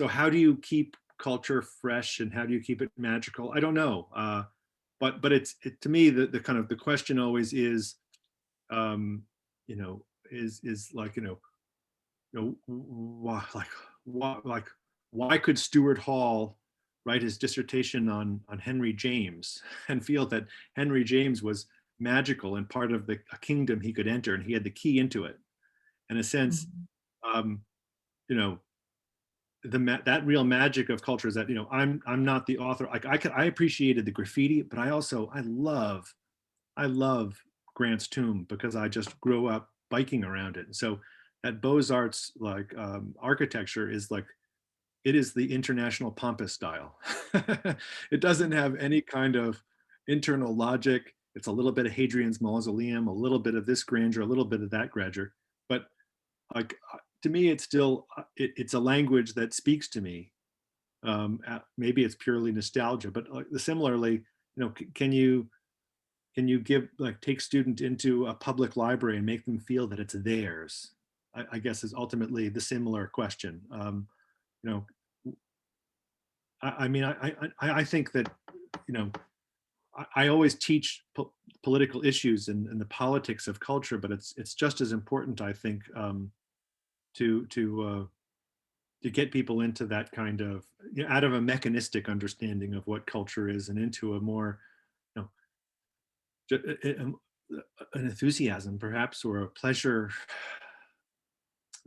how do you keep culture fresh and how do you keep it magical? I don't know. But it's to me the kind of the question always is, you know, is like, you know, why could Stuart Hall write his dissertation on Henry James and feel that Henry James was magical and part of a kingdom he could enter and he had the key into it? In a sense, you know, that real magic of culture is that, you know, I'm not the author. Like I appreciated the graffiti, but I love Grant's tomb because I just grew up biking around it. And so that Beaux-Arts like architecture is like, it is the international Pampas style. It doesn't have any kind of internal logic. It's a little bit of Hadrian's mausoleum, a little bit of this grandeur, a little bit of that grandeur. But like, to me, it's still, it's a language that speaks to me. Maybe it's purely nostalgia, but similarly, you know, can you give, like, take student into a public library and make them feel that it's theirs? I guess is ultimately the similar question. You know, I mean, I think that, you know, I always teach political issues and the politics of culture, but it's just as important, I think, to get people into that kind of, you know, out of a mechanistic understanding of what culture is and into a more, you know, an enthusiasm perhaps, or a pleasure.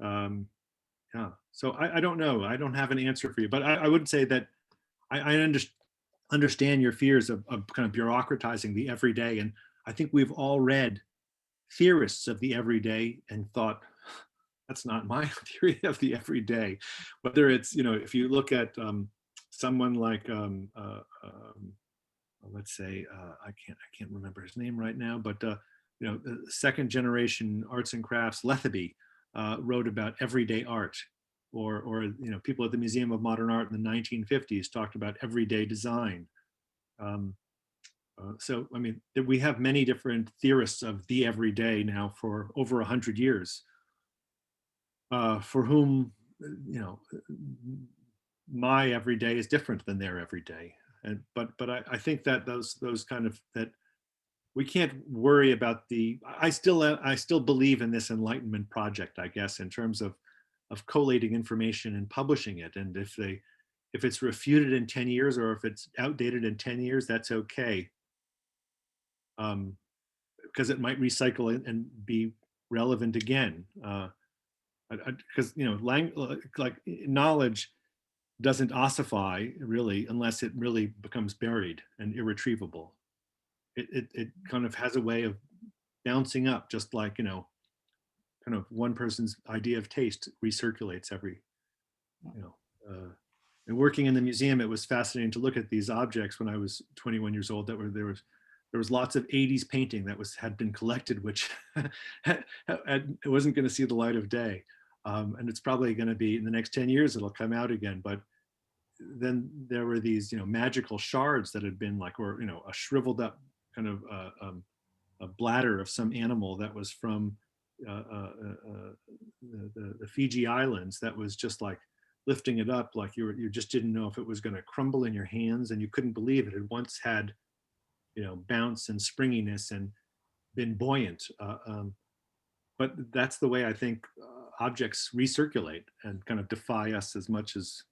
Yeah, so I don't know. I don't have an answer for you, but I would say that I understand your fears of kind of bureaucratizing the everyday. And I think we've all read theorists of the everyday and thought, that's not my theory of the everyday. Whether it's, you know, if you look at someone like, let's say, I can't remember his name right now, but you know, the second generation arts and crafts, Letheby, wrote about everyday art, or you know, people at the Museum of Modern Art in the 1950s talked about everyday design. So, I mean, we have many different theorists of the everyday now for over 100 years, for whom, you know, my everyday is different than their everyday. And but I think that those kind of, that we can't worry about I still believe in this Enlightenment project, I guess, in terms of collating information and publishing it. And if it's refuted in 10 years or if it's outdated in 10 years, that's okay. Because it might recycle and be relevant again. Because, you know, like knowledge doesn't ossify really unless it really becomes buried and irretrievable. It kind of has a way of bouncing up, just like, you know, kind of one person's idea of taste recirculates every, you know. And working in the museum, it was fascinating to look at these objects when I was 21 years old. There was lots of 80s painting that had been collected, which it wasn't going to see the light of day. And it's probably going to be in the next 10 years, it'll come out again. But then there were these, magical shards that had been like, or, a shriveled up kind of a bladder of some animal that was from the Fiji Islands, that was just like lifting it up, like you just didn't know if it was going to crumble in your hands, and you couldn't believe it had once had, bounce and springiness and been buoyant. But that's the way I think objects recirculate and kind of defy us as much as,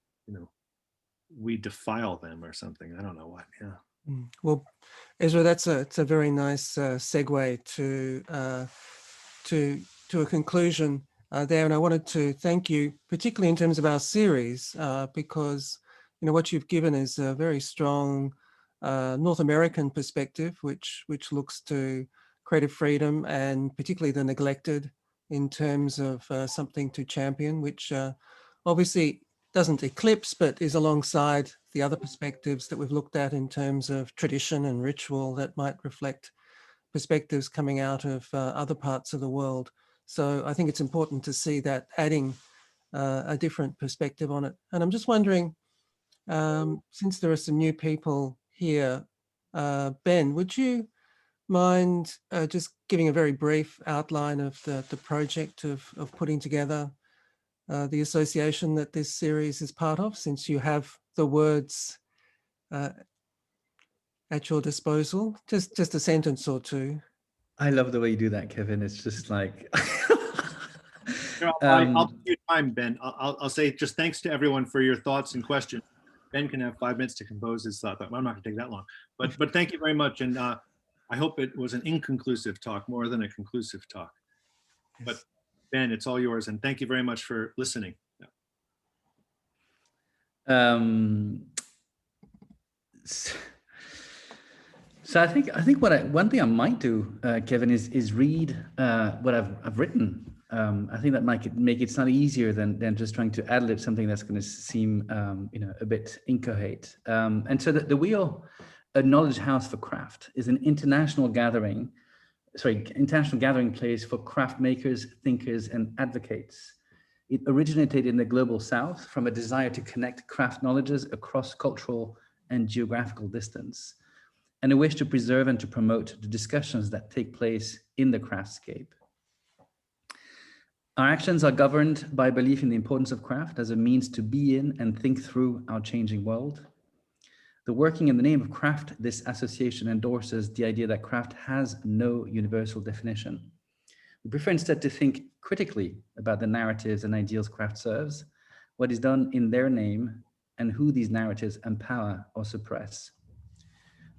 we defile them or something. I don't know what. Yeah. Well, Ezra, it's a very nice segue to a conclusion there, and I wanted to thank you, particularly in terms of our series, because what you've given is a very strong North American perspective, which looks to creative freedom and particularly the neglected in terms of something to champion, which obviously doesn't eclipse, but is alongside the other perspectives that we've looked at in terms of tradition and ritual that might reflect perspectives coming out of other parts of the world. So I think it's important to see that adding a different perspective on it. And I'm just wondering, since there are some new people here, Ben, would you mind just giving a very brief outline of the project of putting together the association that this series is part of, since you have the words at your disposal? Just a sentence or two. I love the way you do that, Kevin. It's just like I'll give you time, Ben. I'll say just thanks to everyone for your thoughts and questions. Ben can have 5 minutes to compose his thought, but I'm not going to take that long. But thank you very much, and I hope it was an inconclusive talk more than a conclusive talk. Yes. But Ben, it's all yours, and thank you very much for listening. So I think one thing I might do, Kevin, is read what I've written. I think that might make it slightly easier than just trying to ad-lib something that's going to seem a bit incoherent. And so the Wheel, a knowledge house for craft, is an international gathering place for craft makers, thinkers, and advocates. It originated in the global South from a desire to connect craft knowledges across cultural and geographical distance, and a wish to preserve and to promote the discussions that take place in the craftscape. Our actions are governed by belief in the importance of craft as a means to be in and think through our changing world. The working in the name of craft, this association endorses the idea that craft has no universal definition. We prefer instead to think critically about the narratives and ideals craft serves, what is done in their name, and who these narratives empower or suppress.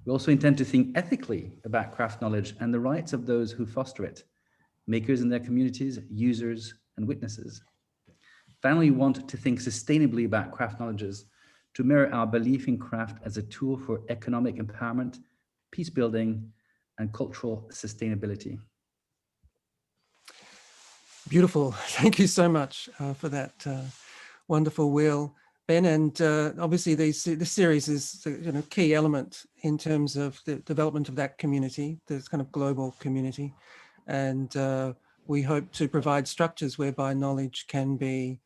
We also intend to think ethically about craft knowledge and the rights of those who foster it, makers in their communities, users, and witnesses. Finally, we want to think sustainably about craft knowledges to mirror our belief in craft as a tool for economic empowerment, peace building, and cultural sustainability. Beautiful. Thank you so much for that wonderful wheel, Ben. And obviously this series is a key element in terms of the development of that community, this kind of global community. And we hope to provide structures whereby knowledge can be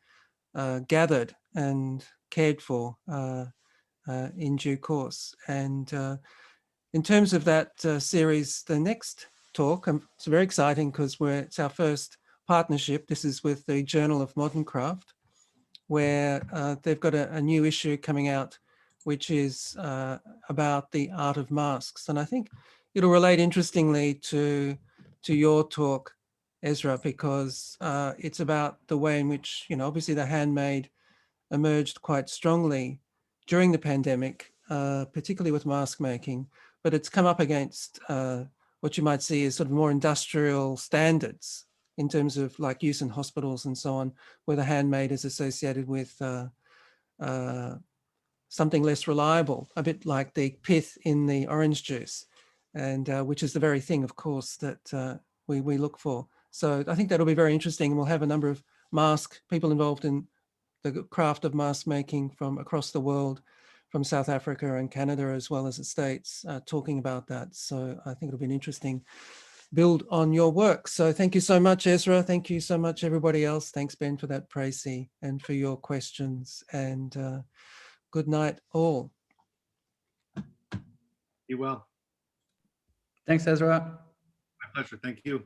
gathered and cared for in due course. And in terms of that series, the next talk, it's very exciting because it's our first partnership. This is with the Journal of Modern Craft, where they've got a new issue coming out, which is about the art of masks. And I think it'll relate interestingly to your talk, Ezra, because it's about the way in which, obviously the handmade emerged quite strongly during the pandemic, particularly with mask making, but it's come up against what you might see as sort of more industrial standards in terms of like use in hospitals and so on, where the handmade is associated with something less reliable, a bit like the pith in the orange juice, and which is the very thing, of course, that we look for. So I think that'll be very interesting, and we'll have a number of people involved in the craft of mask making from across the world, from South Africa and Canada, as well as the States, talking about that. So I think it'll be an interesting build on your work. So thank you so much, Ezra. Thank you so much, everybody else. Thanks, Ben, for that précis and for your questions. And good night, all. Be well. Thanks, Ezra. My pleasure. Thank you.